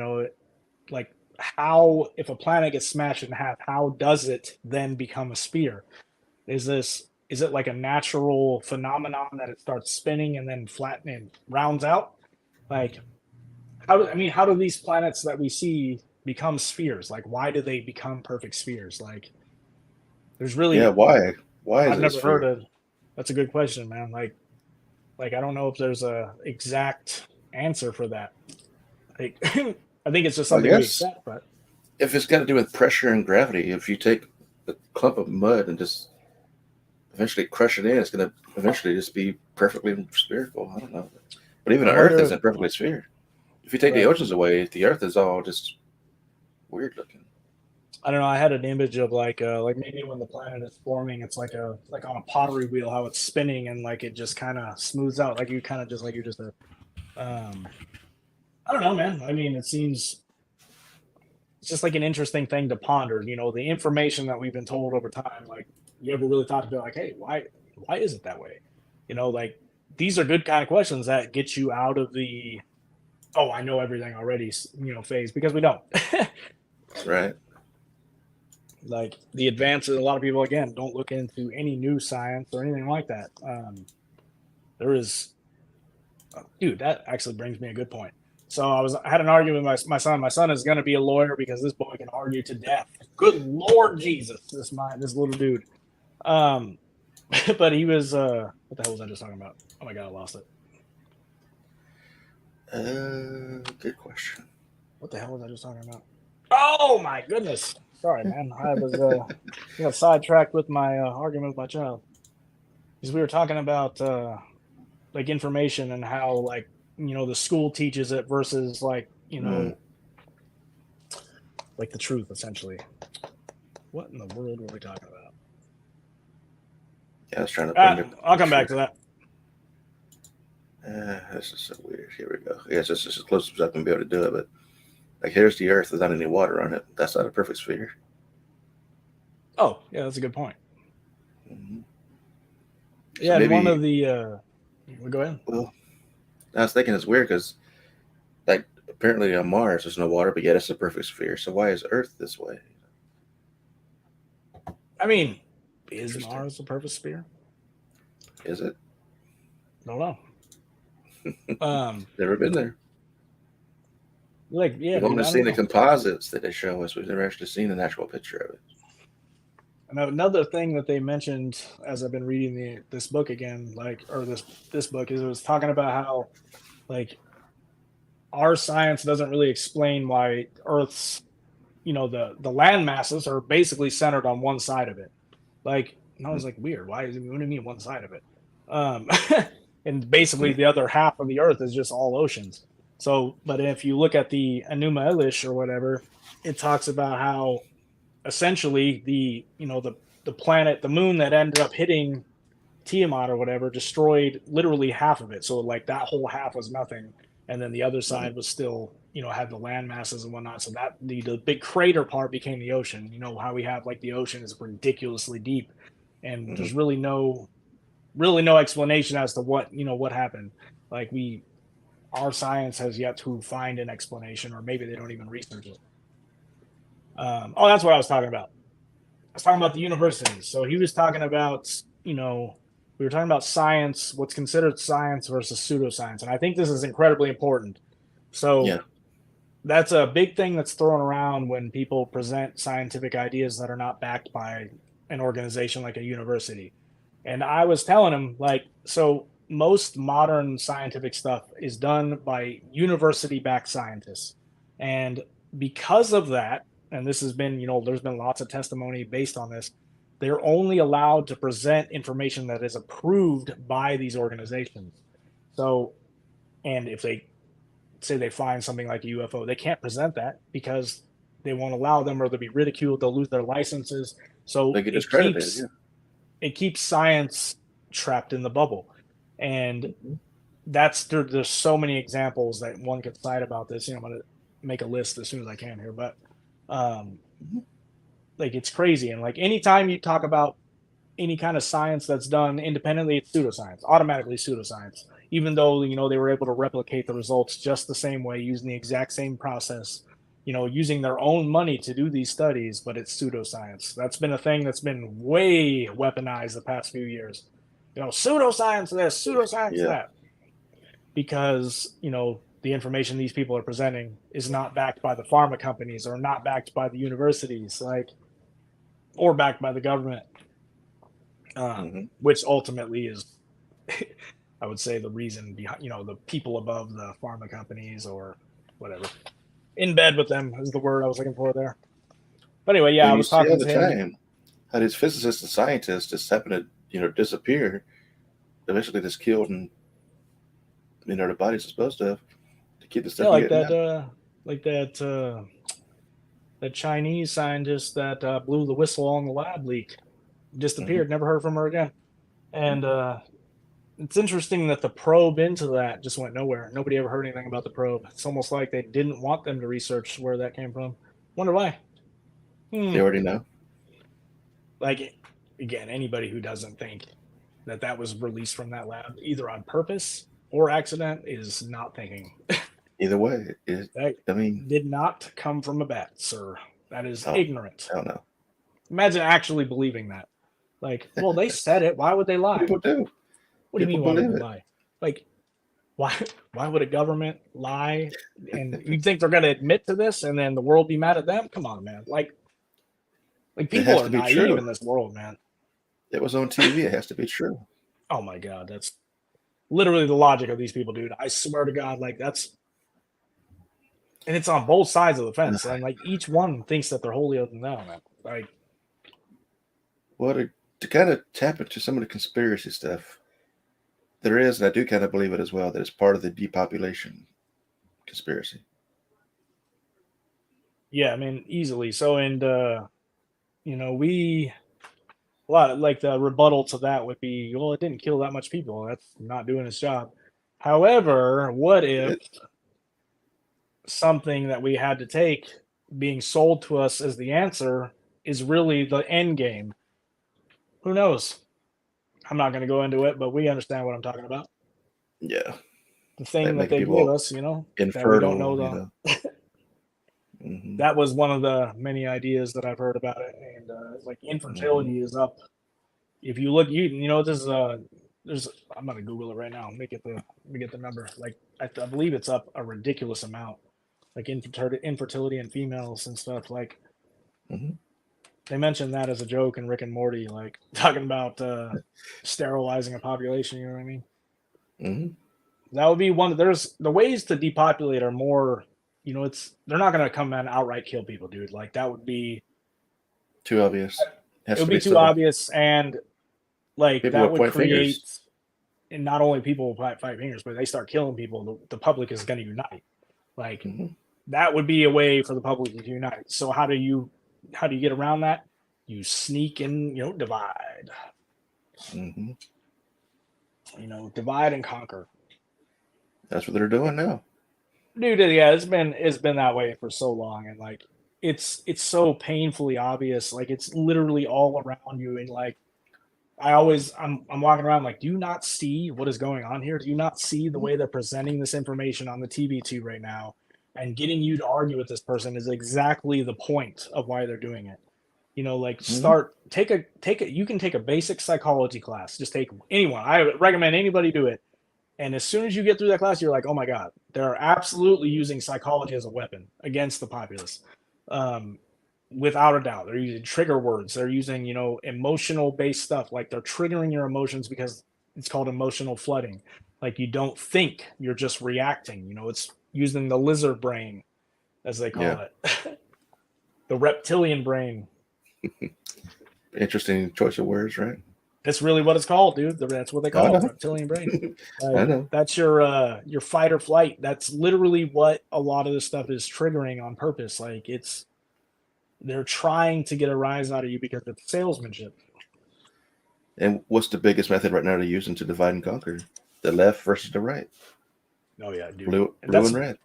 like how if a planet gets smashed in half, how does it then become a sphere? Is it like a natural phenomenon that it starts spinning and then flatten and rounds out? Like how do these planets that we see become spheres? Like why do they become perfect spheres? Like there's Yeah, really why? Why is I've it a never heard sphere? of that's a good question, man. Like I don't know if there's a exact answer for that. Like I think it's just Well, I something we guess accept, but if it's got to do with pressure and gravity, if you take a clump of mud and just eventually crush it in, it's going to eventually just be perfectly spherical. I don't know. But even I the Earth wonder if isn't perfectly spherical. If you take the right. oceans away, the Earth is all just weird looking. I don't know. I had an image of like maybe when the planet is forming, it's like on a pottery wheel, how it's spinning and like it just kind of smooths out, like you kind of just like you just um. I don't know, man. I mean, it seems it's just like an interesting thing to ponder. The information that we've been told over time. Like, you ever really thought about like, hey, why is it that way? Like these are good kind of questions that get you out of the oh, I know everything already, phase because we don't. Right. Like the advances, a lot of people again don't look into any new science or anything like that. There is, dude, that actually brings me a good point. So I had an argument with my son. My son is going to be a lawyer because this boy can argue to death. Good Lord Jesus, this little dude. Um, but he was what the hell was I just talking about? Oh my god, I lost it. Good question. What the hell was I just talking about? Oh my goodness. Sorry, man. I was sidetracked with my argument with my child because we were talking about like information and how like the school teaches it versus Mm. like the truth essentially. What in the world were we talking about? Yeah, I was trying to find a I'll come back picture. to that. This is so weird. Here we go. Yeah, it's just as close as I can be able to do it. But like, here's the Earth without any water on it. That's not a perfect sphere. Oh yeah, that's a good point. Hmm. So Yeah, and one maybe, of the go ahead. well, I was thinking it's weird because, like, apparently on Mars there's no water, but yet it's a perfect sphere. So why is Earth this way? I mean, is Interesting. Mars a perfect sphere? Is it? Don't know. Um, Never been there. like yeah, We've dude, only I don't seen the know. composites that they show us. We've never actually seen an actual picture of it. And another thing that they mentioned as I've been reading this book again, or this book is it was talking about how like our science doesn't really explain why Earth's the land masses are basically centered on one side of it. Like, and I was like, weird. Why is it? What do you mean one side of it? Um, and basically Mm-hmm. the other half of the Earth is just all oceans. So, but if you look at the Enuma Elish or whatever, it talks about how essentially the planet, the moon that ended up hitting Tiamat or whatever, destroyed literally half of it. So like that whole half was nothing, and then the other side was still had the land masses and whatnot. So that the big crater part became the ocean. You know how we have like the ocean is ridiculously deep, and Mm-hmm. there's really no explanation as to what happened. Like our science has yet to find an explanation, or maybe they don't even research it. Oh, that's what I was talking about. I was talking about the universities. So he was talking about, we were talking about science, what's considered science versus pseudoscience. And I think this is incredibly important. So Yeah. that's a big thing that's thrown around when people present scientific ideas that are not backed by an organization like a university. And I was telling him, like, so most modern scientific stuff is done by university backed scientists. And because of that, and this has been, there's been lots of testimony based on this, they're only allowed to present information that is approved by these organizations. So, and if they say they find something like a UFO, they can't present that because they won't allow them, or they'll be ridiculed, they'll lose their licenses. So They get discredited. Yeah. it keeps science trapped in the bubble. And Mhm. there's so many examples that one could cite about this. I'm going to make a list as soon as I can here, but um, Mhm. like it's crazy. And like anytime you talk about any kind of science that's done independently, it's pseudoscience, automatically pseudoscience, even though, they were able to replicate the results just the same way using the exact same process, using their own money to do these studies, but it's pseudoscience. That's been a thing that's been way weaponized the past few years. Pseudoscience this, pseudoscience Yeah. that, because, the information these people are presenting is not backed by the pharma companies or not backed by the universities, like, or backed by the government, Hmm. which ultimately is, I would say, the reason behind, the people above the pharma companies or whatever, in bed with them is the word I was looking for there. But anyway, yeah, I And you was see all talking the to him. time how these physicists and scientists just happen to, disappear. Eventually, just killed, and their bodies are supposed to keep the Yeah, stuff from getting out. like that Chinese scientist that blew the whistle on the lab leak, Hmm. disappeared. Never heard from her again. And it's interesting that the probe into that just went nowhere. Nobody ever heard anything about the probe. It's almost like they didn't want them to research where that came from. Wonder why. Hmm. They already know. Like, again, anybody who doesn't think that that was released from that lab either on purpose or accident is not thinking. Either way, That I mean, did not come from a bat, sir. That is oh, ignorant. I don't know. Imagine actually believing that. Like, well, they said it. Why would they lie? People do. What do you People mean? Why would believe they it. lie? Like, why? Why would a government lie? And you think they're going to admit to this, and then the world be mad at them? Come on, man. Like It people has are to be naive true. in this world, man. It was on TV. It has to be true. Oh my god, that's literally the logic of these people, dude. I swear to God, like that's, and it's on both sides of the fence, and like each one thinks that they're holier than thou, man. Like, Well, to kind of tap into some of the conspiracy stuff, there is, and I do kind of believe it as well, that it's part of the depopulation conspiracy. yeah, I mean, easily. So, and we a lot of, like, the rebuttal to that would be, well, it didn't kill that much people. That's not doing its job. However, what if It, something that we had to take being sold to us as the answer is really the end game? Who knows? I'm not going to go into it, but we understand what I'm talking about. yeah, The like thing that making they gave people us, that we don't know infertile, Hmm. that was one of the many ideas that I've heard about it. And like Hmm. infertility is up. If you look, this is there's, I'm gonna Google it right now. Let me get the number. Like I believe it's up a ridiculous amount. Like infertility in females and stuff. Like Hmm. they mentioned that as a joke in Rick and Morty, like talking about sterilizing a population. You know what I mean? Hmm. That would be one. There's the ways to depopulate are more. It's they're not gonna come and outright kill people, dude. Like that would be, Too obvious. it Has would to be be too subtle. obvious, and like People that will would point create, fingers. and not only people will fight fingers, but they start killing people, the public is going to unite. Like Hmm. that would be a way for the public to unite. So how do you get around that? You sneak and divide. Hmm. Divide and conquer. That's what they're doing now. Dude, yeah, it's been that way for so long, and like it's so painfully obvious. Like it's literally all around you, and like I'm walking around like, do you not see what is going on here? Do you not see the way they're presenting this information on the TV too right now? and getting you to argue with this person is exactly the point of why they're doing it. You know, like Mhm. take a you can take a basic psychology class. Just take anyone. I recommend anybody do it. And as soon as you get through that class, you're like, oh my God, they're absolutely using psychology as a weapon against the populace. Um, Without a doubt. They're using trigger words. They're using, emotional based stuff. Like they're triggering your emotions because it's called emotional flooding. Like you don't think, you're just reacting. It's using the lizard brain, as they Yeah. call it, the reptilian brain. Interesting choice of words, right? That's really what it's called, dude. That's what they I call it, know. reptilian brain. I Like know. that's your fight or flight. That's literally what a lot of this stuff is triggering on purpose. Like they're trying to get a rise out of you because it's salesmanship. And what's the biggest method right now they're using to divide and conquer? The left versus the right, Oh yeah, dude. blue and red.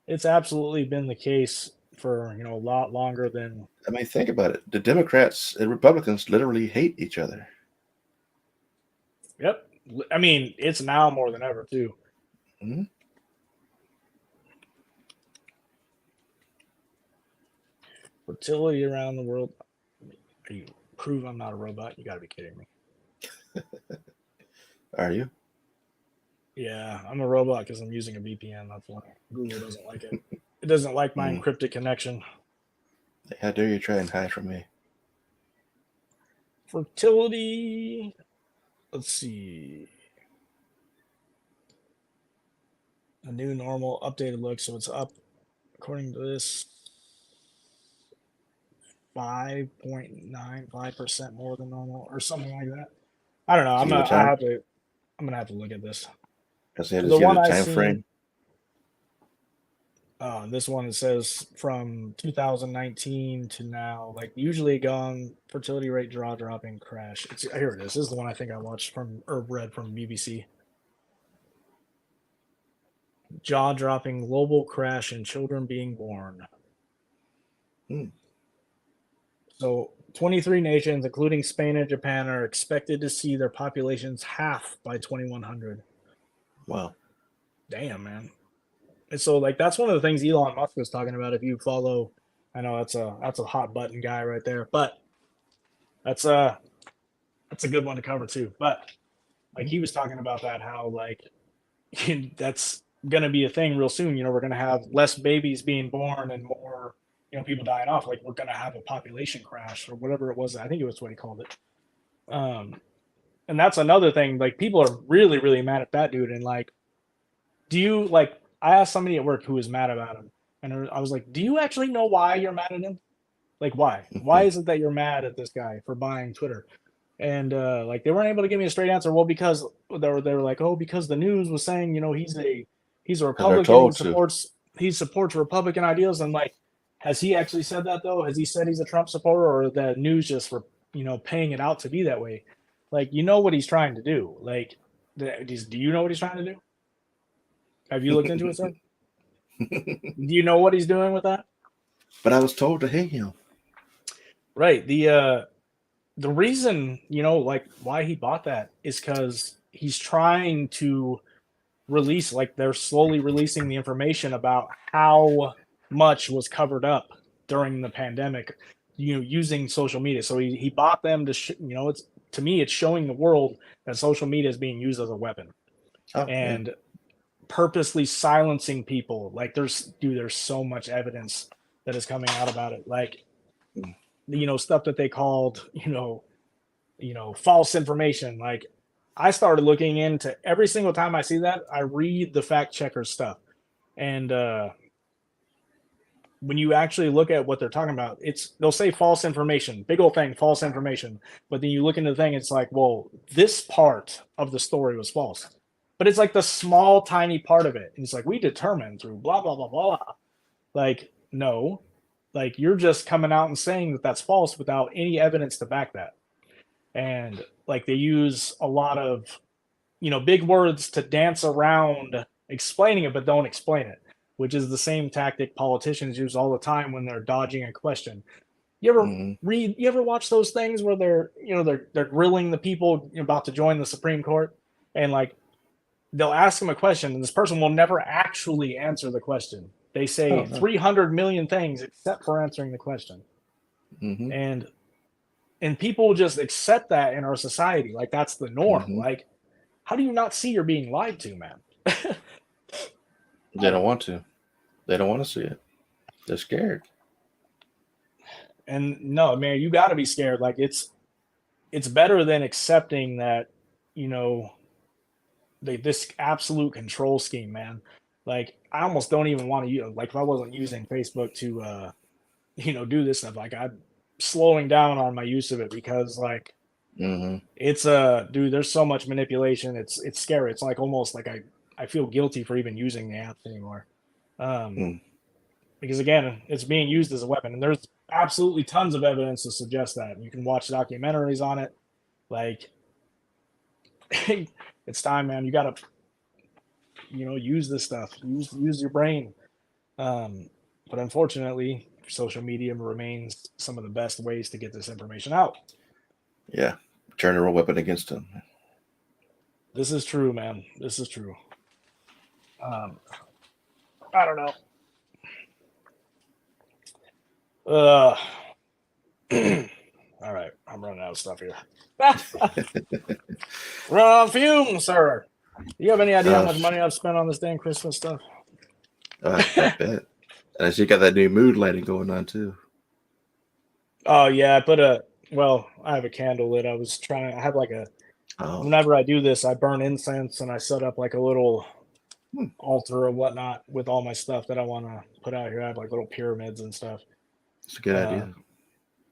It's absolutely been the case for a lot longer than. I mean, think about it. The Democrats and Republicans literally hate each other. Yep. I mean, it's now more than ever too. Hmm. Fertility around the world. You prove I'm not a robot? You got to be kidding me. Are you? Yeah, I'm a robot because I'm using a VPN. That's why Google doesn't like it. It doesn't like my Mm. encrypted connection. How dare you try and hide from me? Fertility. Let's see. A new normal updated look. So it's up, according to this, 5.95% more than normal or something like that. I don't know. Does I'm it give gonna a I time? have to I'm gonna have to look at this. Does it The give one a I time seen, frame? this one, it says from 2019 to now, like usually gone fertility rate jaw dropping crash. Here it is. This is the one I think I watched from or read from BBC. Jaw dropping global crash in children being born. Hmm. So 23 nations, including Spain and Japan, are expected to see their populations half by 2100. Wow. Damn, man. And so like that's one of the things Elon Musk was talking about. If you follow, I know that's a hot button guy right there, but that's a that's a good one to cover too. But like Hmm. he was talking about that, how like that's gonna be a thing real soon. We're gonna have less babies being born and more, people dying off. Like we're gonna have a population crash or whatever it was. I think it was what he called it. Um, and that's another thing. Like people are really, really mad at that dude. And like, do you like? I asked somebody at work who was mad about him, and I was like, "Do you actually know why you're mad at him? Like, why? Why is it that you're mad at this guy for buying Twitter?" And like, they weren't able to give me a straight answer. Well, because they were like, "Oh, because the news was saying, he's a Because they're Republican. He told to. supports he supports Republican ideals." And like, has he actually said that though? Has he said he's a Trump supporter, or the news just for paying it out to be that way? Like, what he's trying to do. Like, do you know what he's trying to do? Have you looked into it, sir? Do you know what he's doing with that? But I was told to hate him. Right. The reason, like why he bought that is because he's trying to release, like they're slowly releasing the information about how much was covered up during the pandemic, using social media. So he bought them to, it's, to me, it's showing the world that social media is being used as a weapon Oh, yeah. and purposely silencing people. Like there's so much evidence that is coming out about it. Like, stuff that they called, false information. Like I started looking into every single time I see that, I read the fact checker stuff. And when you actually look at what they're talking about, they'll say false information, big old thing, false information. But then you look into the thing, it's like, well, this part of the story was false. But it's like the small, tiny part of it. And it's like, we determined through blah, blah, blah, blah. Like, no, like you're just coming out and saying that that's false without any evidence to back that. And like they use a lot of big words to dance around explaining it but don't explain it, which is the same tactic politicians use all the time when they're dodging a question. Hmm. You ever watch those things where they're grilling the people about to join the Supreme Court, and like they'll ask them a question and this person will never actually answer the question. They say Oh no. 300 million things except for answering the question. Mm-hmm. And people just accept that in our society. Like that's the norm. Mm-hmm. Like, how do you not see you're being lied to, man? They don't want to. They don't want to see it. They're scared. And no, man, you got to be scared. Like it's better than accepting that, you know, this absolute control scheme, man. Like I almost don't even want to use, like if I wasn't using Facebook to do this stuff, like I'm slowing down on my use of it because like Mm-hmm. it's dude, there's so much manipulation. It's scary. It's like almost like I feel guilty for even using the apps anymore. Um Mm. because again, it's being used as a weapon, and there's absolutely tons of evidence to suggest that. You can watch documentaries on it. Like it's time, man. You gotta, use this stuff. Use your brain. But unfortunately, social media remains some of the best ways to get this information out. Yeah. Turn their own weapon against them. This is true, man. This is true. Um, I don't know. Uh, all right, I'm running out of stuff here. Run on fumes, sir. Do you have any idea how much money I've spent on this damn Christmas stuff? I bet. And I see you got that new mood lighting going on too. Oh yeah, I have a candle lit. I have like Oh. whenever I do this, I burn incense and I set up like a little Hmm. altar or whatnot with all my stuff that I want to put out here. I have like little pyramids and stuff. It's a good idea.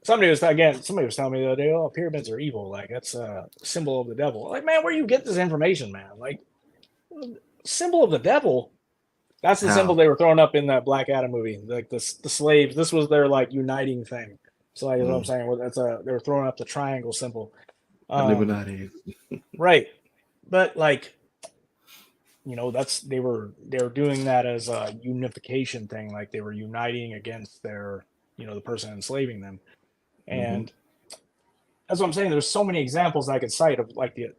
Somebody was telling me the other day, oh, pyramids are evil. Like that's a symbol of the devil. Like, man, where you get this information, man? Like, symbol of the devil. That's the symbol How? they were throwing up in that Black Adam movie. Like the slaves. This was their like uniting thing. So like, you know what I'm saying? Well, they were throwing up the triangle symbol. Illuminati. Right. But like, they were doing that as a unification thing. Like they were uniting against the person enslaving them. And that's what I'm saying. There's so many examples I could cite of like the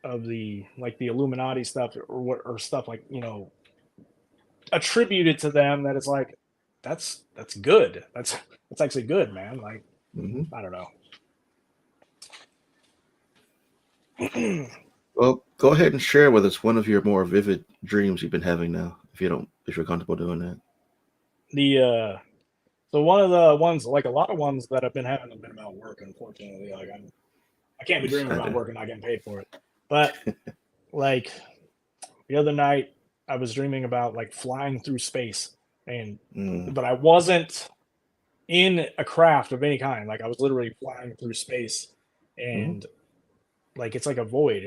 Illuminati stuff or stuff like, attributed to them that it's like, that's good. That's actually good, man. Like, I don't know. Well, go ahead and share with us one of your more vivid dreams you've been having now, if you're comfortable doing that. So one of the ones, like a lot of ones that I've been having have been about work, unfortunately. Like I can't be dreaming about work and not getting paid for it. But like the other night, I was dreaming about like flying through space, but I wasn't in a craft of any kind. Like I was literally flying through space, and like it's like a void.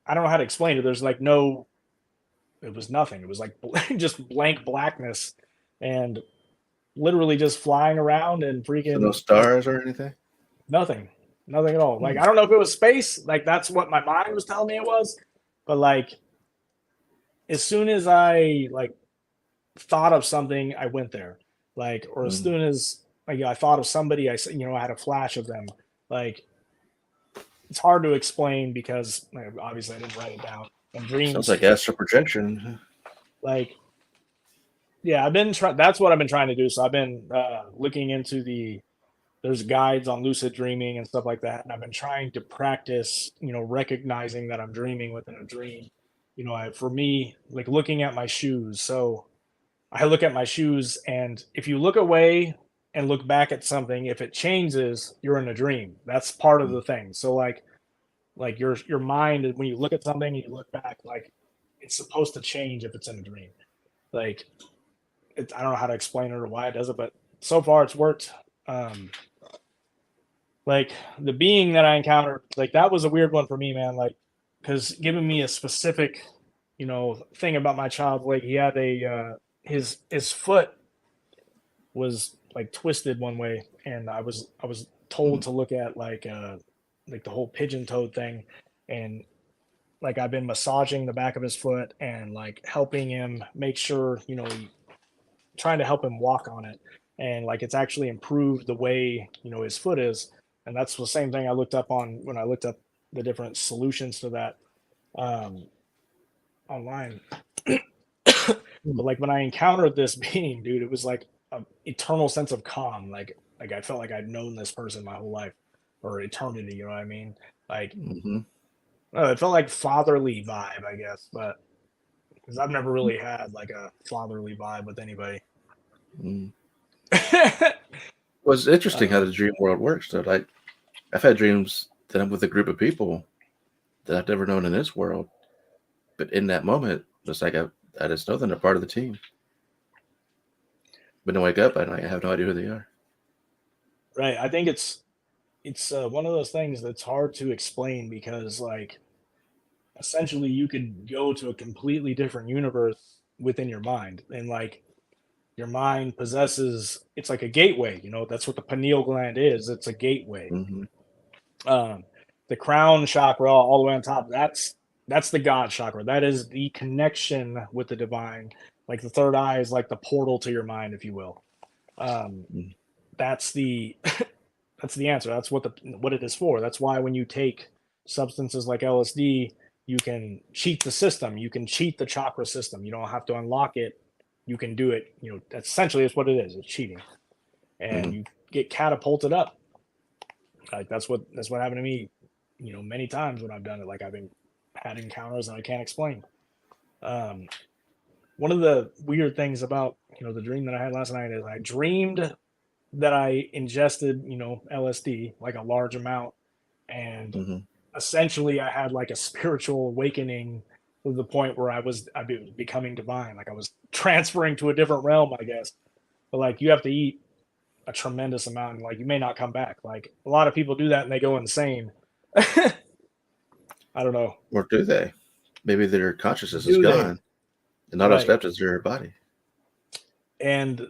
I don't know how to explain it. There's like it was nothing. It was like just blank blackness, and literally just flying around and freaking. So no stars or anything? Nothing at all. Like I don't know if it was space. Like that's what my mind was telling me it was, but like as soon as I like thought of something, I went there. Like or as soon as I thought of somebody, I had a flash of them. Like it's hard to explain because obviously I didn't write it down. And dreams sounds like astral projection. Like yeah, that's what I've been trying to do. So I've been looking into there's guides on lucid dreaming and stuff like that. And I've been trying to practice, recognizing that I'm dreaming within a dream. For me, like looking at my shoes. So I look at my shoes, and if you look away and look back at something, if it changes, you're in a dream. That's part of the thing. So like your mind, when you look at something and you look back, like it's supposed to change if it's in a dream. Like I don't know how to explain it or why it does it, but so far it's worked. Like the being that I encountered, like that was a weird one for me, man. Like, because giving me a specific, thing about my child, like he had his foot was like twisted one way, and I was told to look at like the whole pigeon toed thing, and like I've been massaging the back of his foot and like helping him make sure, trying to help him walk on it, and like it's actually improved the way his foot is. And that's the same thing I looked up on when I looked up the different solutions to that online. But like when I encountered this being, dude, it was like an eternal sense of calm. Like I felt like I'd known this person my whole life or eternity. You know what I mean? Like Mm-hmm. it felt like fatherly vibe, I guess. But because I've never really had like a fatherly vibe with anybody. Mm. Well, it's interesting how the dream world works. Though, like I've had dreams that I'm with a group of people that I've never known in this world, but in that moment, it's like I just know them. They're part of the team. But when I wake up at night, I have no idea who they are. Right. I think it's one of those things that's hard to explain because like essentially you could go to a completely different universe within your mind and like your mind possesses it's like a gateway, you know, that's what the pineal gland is. It's a gateway. Mm-hmm. um the crown chakra all the way on top, that's the god chakra. That is the connection with the divine. Like the third eye is like the portal to your mind, if you will. um that's the that's the answer. That's what it is for. That's why when you take substances like LSD, you can cheat the system. You can cheat the chakra system. You don't have to unlock it. You can do it. You know, that's essentially it's what it is. It's cheating, Mm-hmm. and you get catapulted up. Like that's what happened to me. You know, many times when I've done it. Like I've been had encounters and I can't explain. Um, One of the weird things about the dream that I had last night is I dreamed that I ingested LSD like a large amount, and Mm-hmm. essentially I had like a spiritual awakening to the point where I was becoming divine, like I was transferring to a different realm, I guess. But like you have to eat a tremendous amount, and like you may not come back. Like a lot of people do that and they go insane. I don't know. Or do they? Maybe their consciousness is Do they? gone, and all that's Right. left is their body. And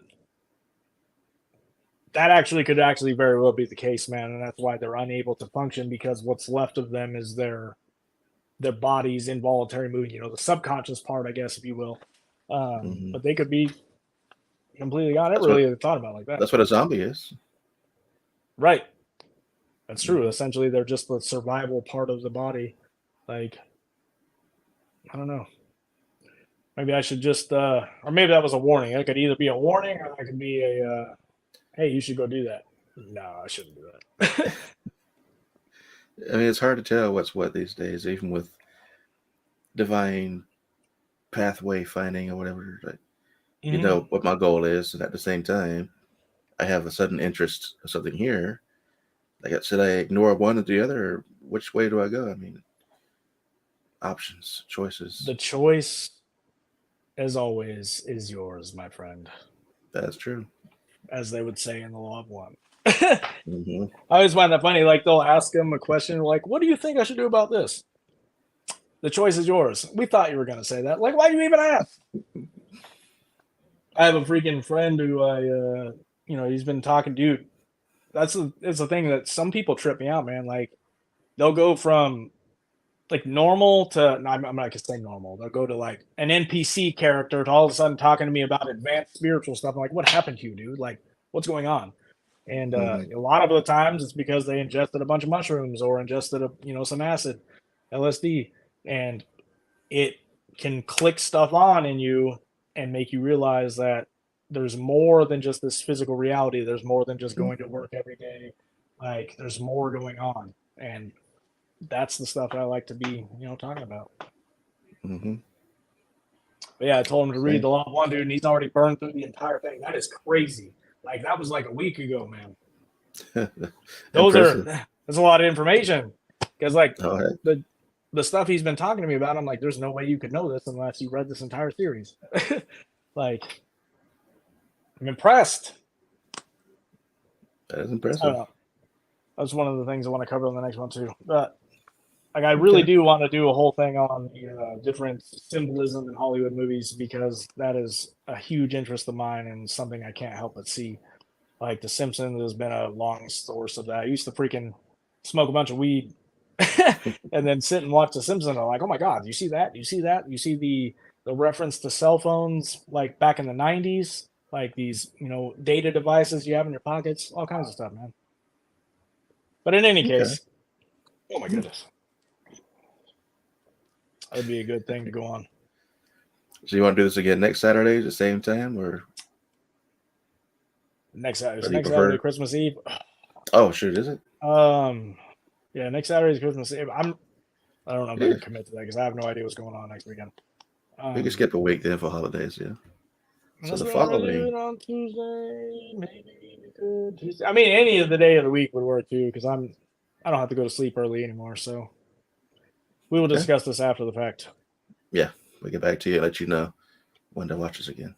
that actually could actually very well be the case, man, and that's why they're unable to function because what's left of them is their body's involuntary movement, the subconscious part, I guess, if you will. Mm-hmm. But they could be completely gone. I never That's what really thought about it like that. that's what a zombie is. Right. That's true. Mm-hmm. Essentially, they're just the survival part of the body. Like, I don't know. Maybe I should just, or maybe that was a warning. It could either be a warning or that could be hey, you should go do that. No, I shouldn't do that. I mean, it's hard to tell what's what these days, even with divine pathway finding or whatever. Like, you Hmm. know what my goal is, and at the same time, I have a sudden interest in something here. Like, should I ignore one or the other, or which way do I go? I mean, options, choices. The choice, as always, is yours, my friend, That's true. as they would say in the Law of One. Mm-hmm. I always find that funny. Like they'll ask him a question like, "What do you think I should do about this?" The choice is yours. We thought you were going to say that. Like, why do you even ask? I have a freaking friend who he's been talking. Dude, it's a thing that some people trip me out, man. Like, they'll go from like normal to no, I'm not gonna say normal. They'll go to like an NPC character to all of a sudden talking to me about advanced spiritual stuff. I'm like, what happened to you, dude? Like, what's going on? And Mm-hmm. a lot of the times it's because they ingested a bunch of mushrooms or ingested some acid, LSD, and it can click stuff on in you and make you realize that there's more than just this physical reality. There's more than just going to work every day. Like there's more going on, and that's the stuff I like to be talking about. Mm-hmm. But yeah, I told him to read Same. the Law of One, dude, and he's already burned through the entire thing. That is crazy. Like that was like a week ago, man. Those are Impressive. that's a lot of information because like All right. the stuff he's been talking to me about, I'm like, there's no way you could know this unless you read this entire series. Like, I'm impressed. That is I don't impressive. know. That's one of the things I want to cover in the next one too. But like, I really Okay. do want to do a whole thing on the different symbolism in Hollywood movies because that is a huge interest of mine and something I can't help but see. Like The Simpsons has been a long source of that. I used to freaking smoke a bunch of weed and then sit and watch The Simpsons. I'm like, oh my god, you see that? You see that? You see the reference to cell phones like back in the '90s, like these data devices you have in your pockets, all kinds of stuff, man. But in any Okay. case, oh my goodness, that would be a good thing to go on. So you want to do this again next Saturday at the same time, or Next do you Saturday, prefer? Christmas Eve. Oh, shoot, is it? Yeah, next Saturday is Christmas Eve. I don't know if I Yeah, can commit to that because I have no idea what's going on next weekend. we can skip a week then for holidays. Yeah. So Unless the we want to do following, it on Tuesday, maybe we could. Tuesday. I mean, any of the day of the week would work too because I don't have to go to sleep early anymore. So we will okay, discuss this after the fact. yeah, we'll get back to you and let you know when to watch this again.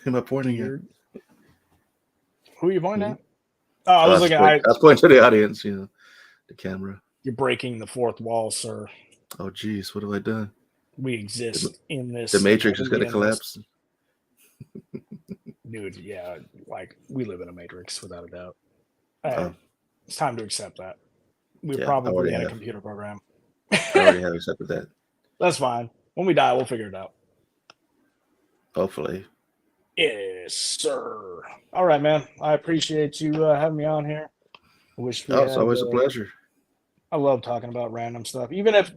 Who am I pointing at? Weird. Who are you pointing Hmm? at? Oh, I Oh, was looking. I I was pointing to the audience, the camera. You're breaking the fourth wall, sir. Oh, geez, what have I done? We The, exist in the this and Matrix is going only to in this. collapse. Dude, yeah, like we live in a matrix without a doubt. Oh, It's time to accept that. We're yeah, probably in a computer program. I already have accepted that. That's fine. When we die, we'll figure it out. Hopefully. Yes, sir. All right, man. I appreciate you having me on here. I wish we Oh, it's had. always a pleasure. I love talking about random stuff. Even if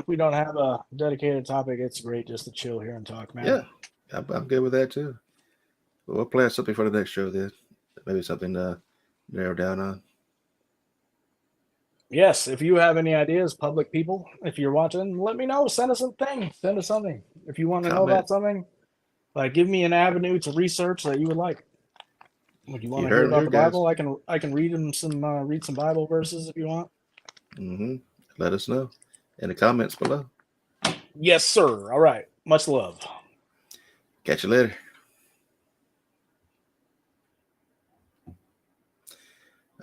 we don't have a dedicated topic, it's great just to chill here and talk, man. Yeah, I'm good with that too. Well, we'll plan something for the next show then. Maybe something to narrow down on. Yes, if you have any ideas, public people, if you're watching, let me know. Send us something. Send us something. If you want to know Comment. about something, like give me an avenue to research that you would like. Would you want You to hear heard it about here, the guys. Bible? I can read some Bible verses if you want. Mm-hmm. Let us know in the comments below. Yes, sir. All right. Much love. Catch you later.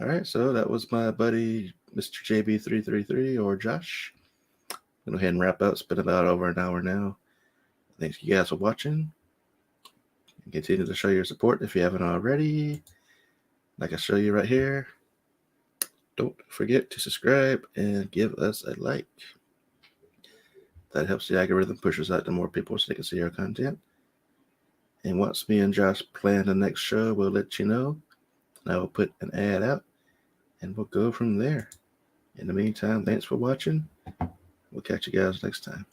All right, so that was my buddy, Mr. JB333 or Josh. Go ahead and wrap up. It's been about over an hour now. Thanks you guys for watching. And continue to show your support if you haven't already. Like I show you right here. Don't forget to subscribe and give us a like. That helps the algorithm push us out to more people so they can see our content. And once me and Josh plan the next show, we'll let you know. And I will put an ad out and we'll go from there. In the meantime, thanks for watching. We'll catch you guys next time.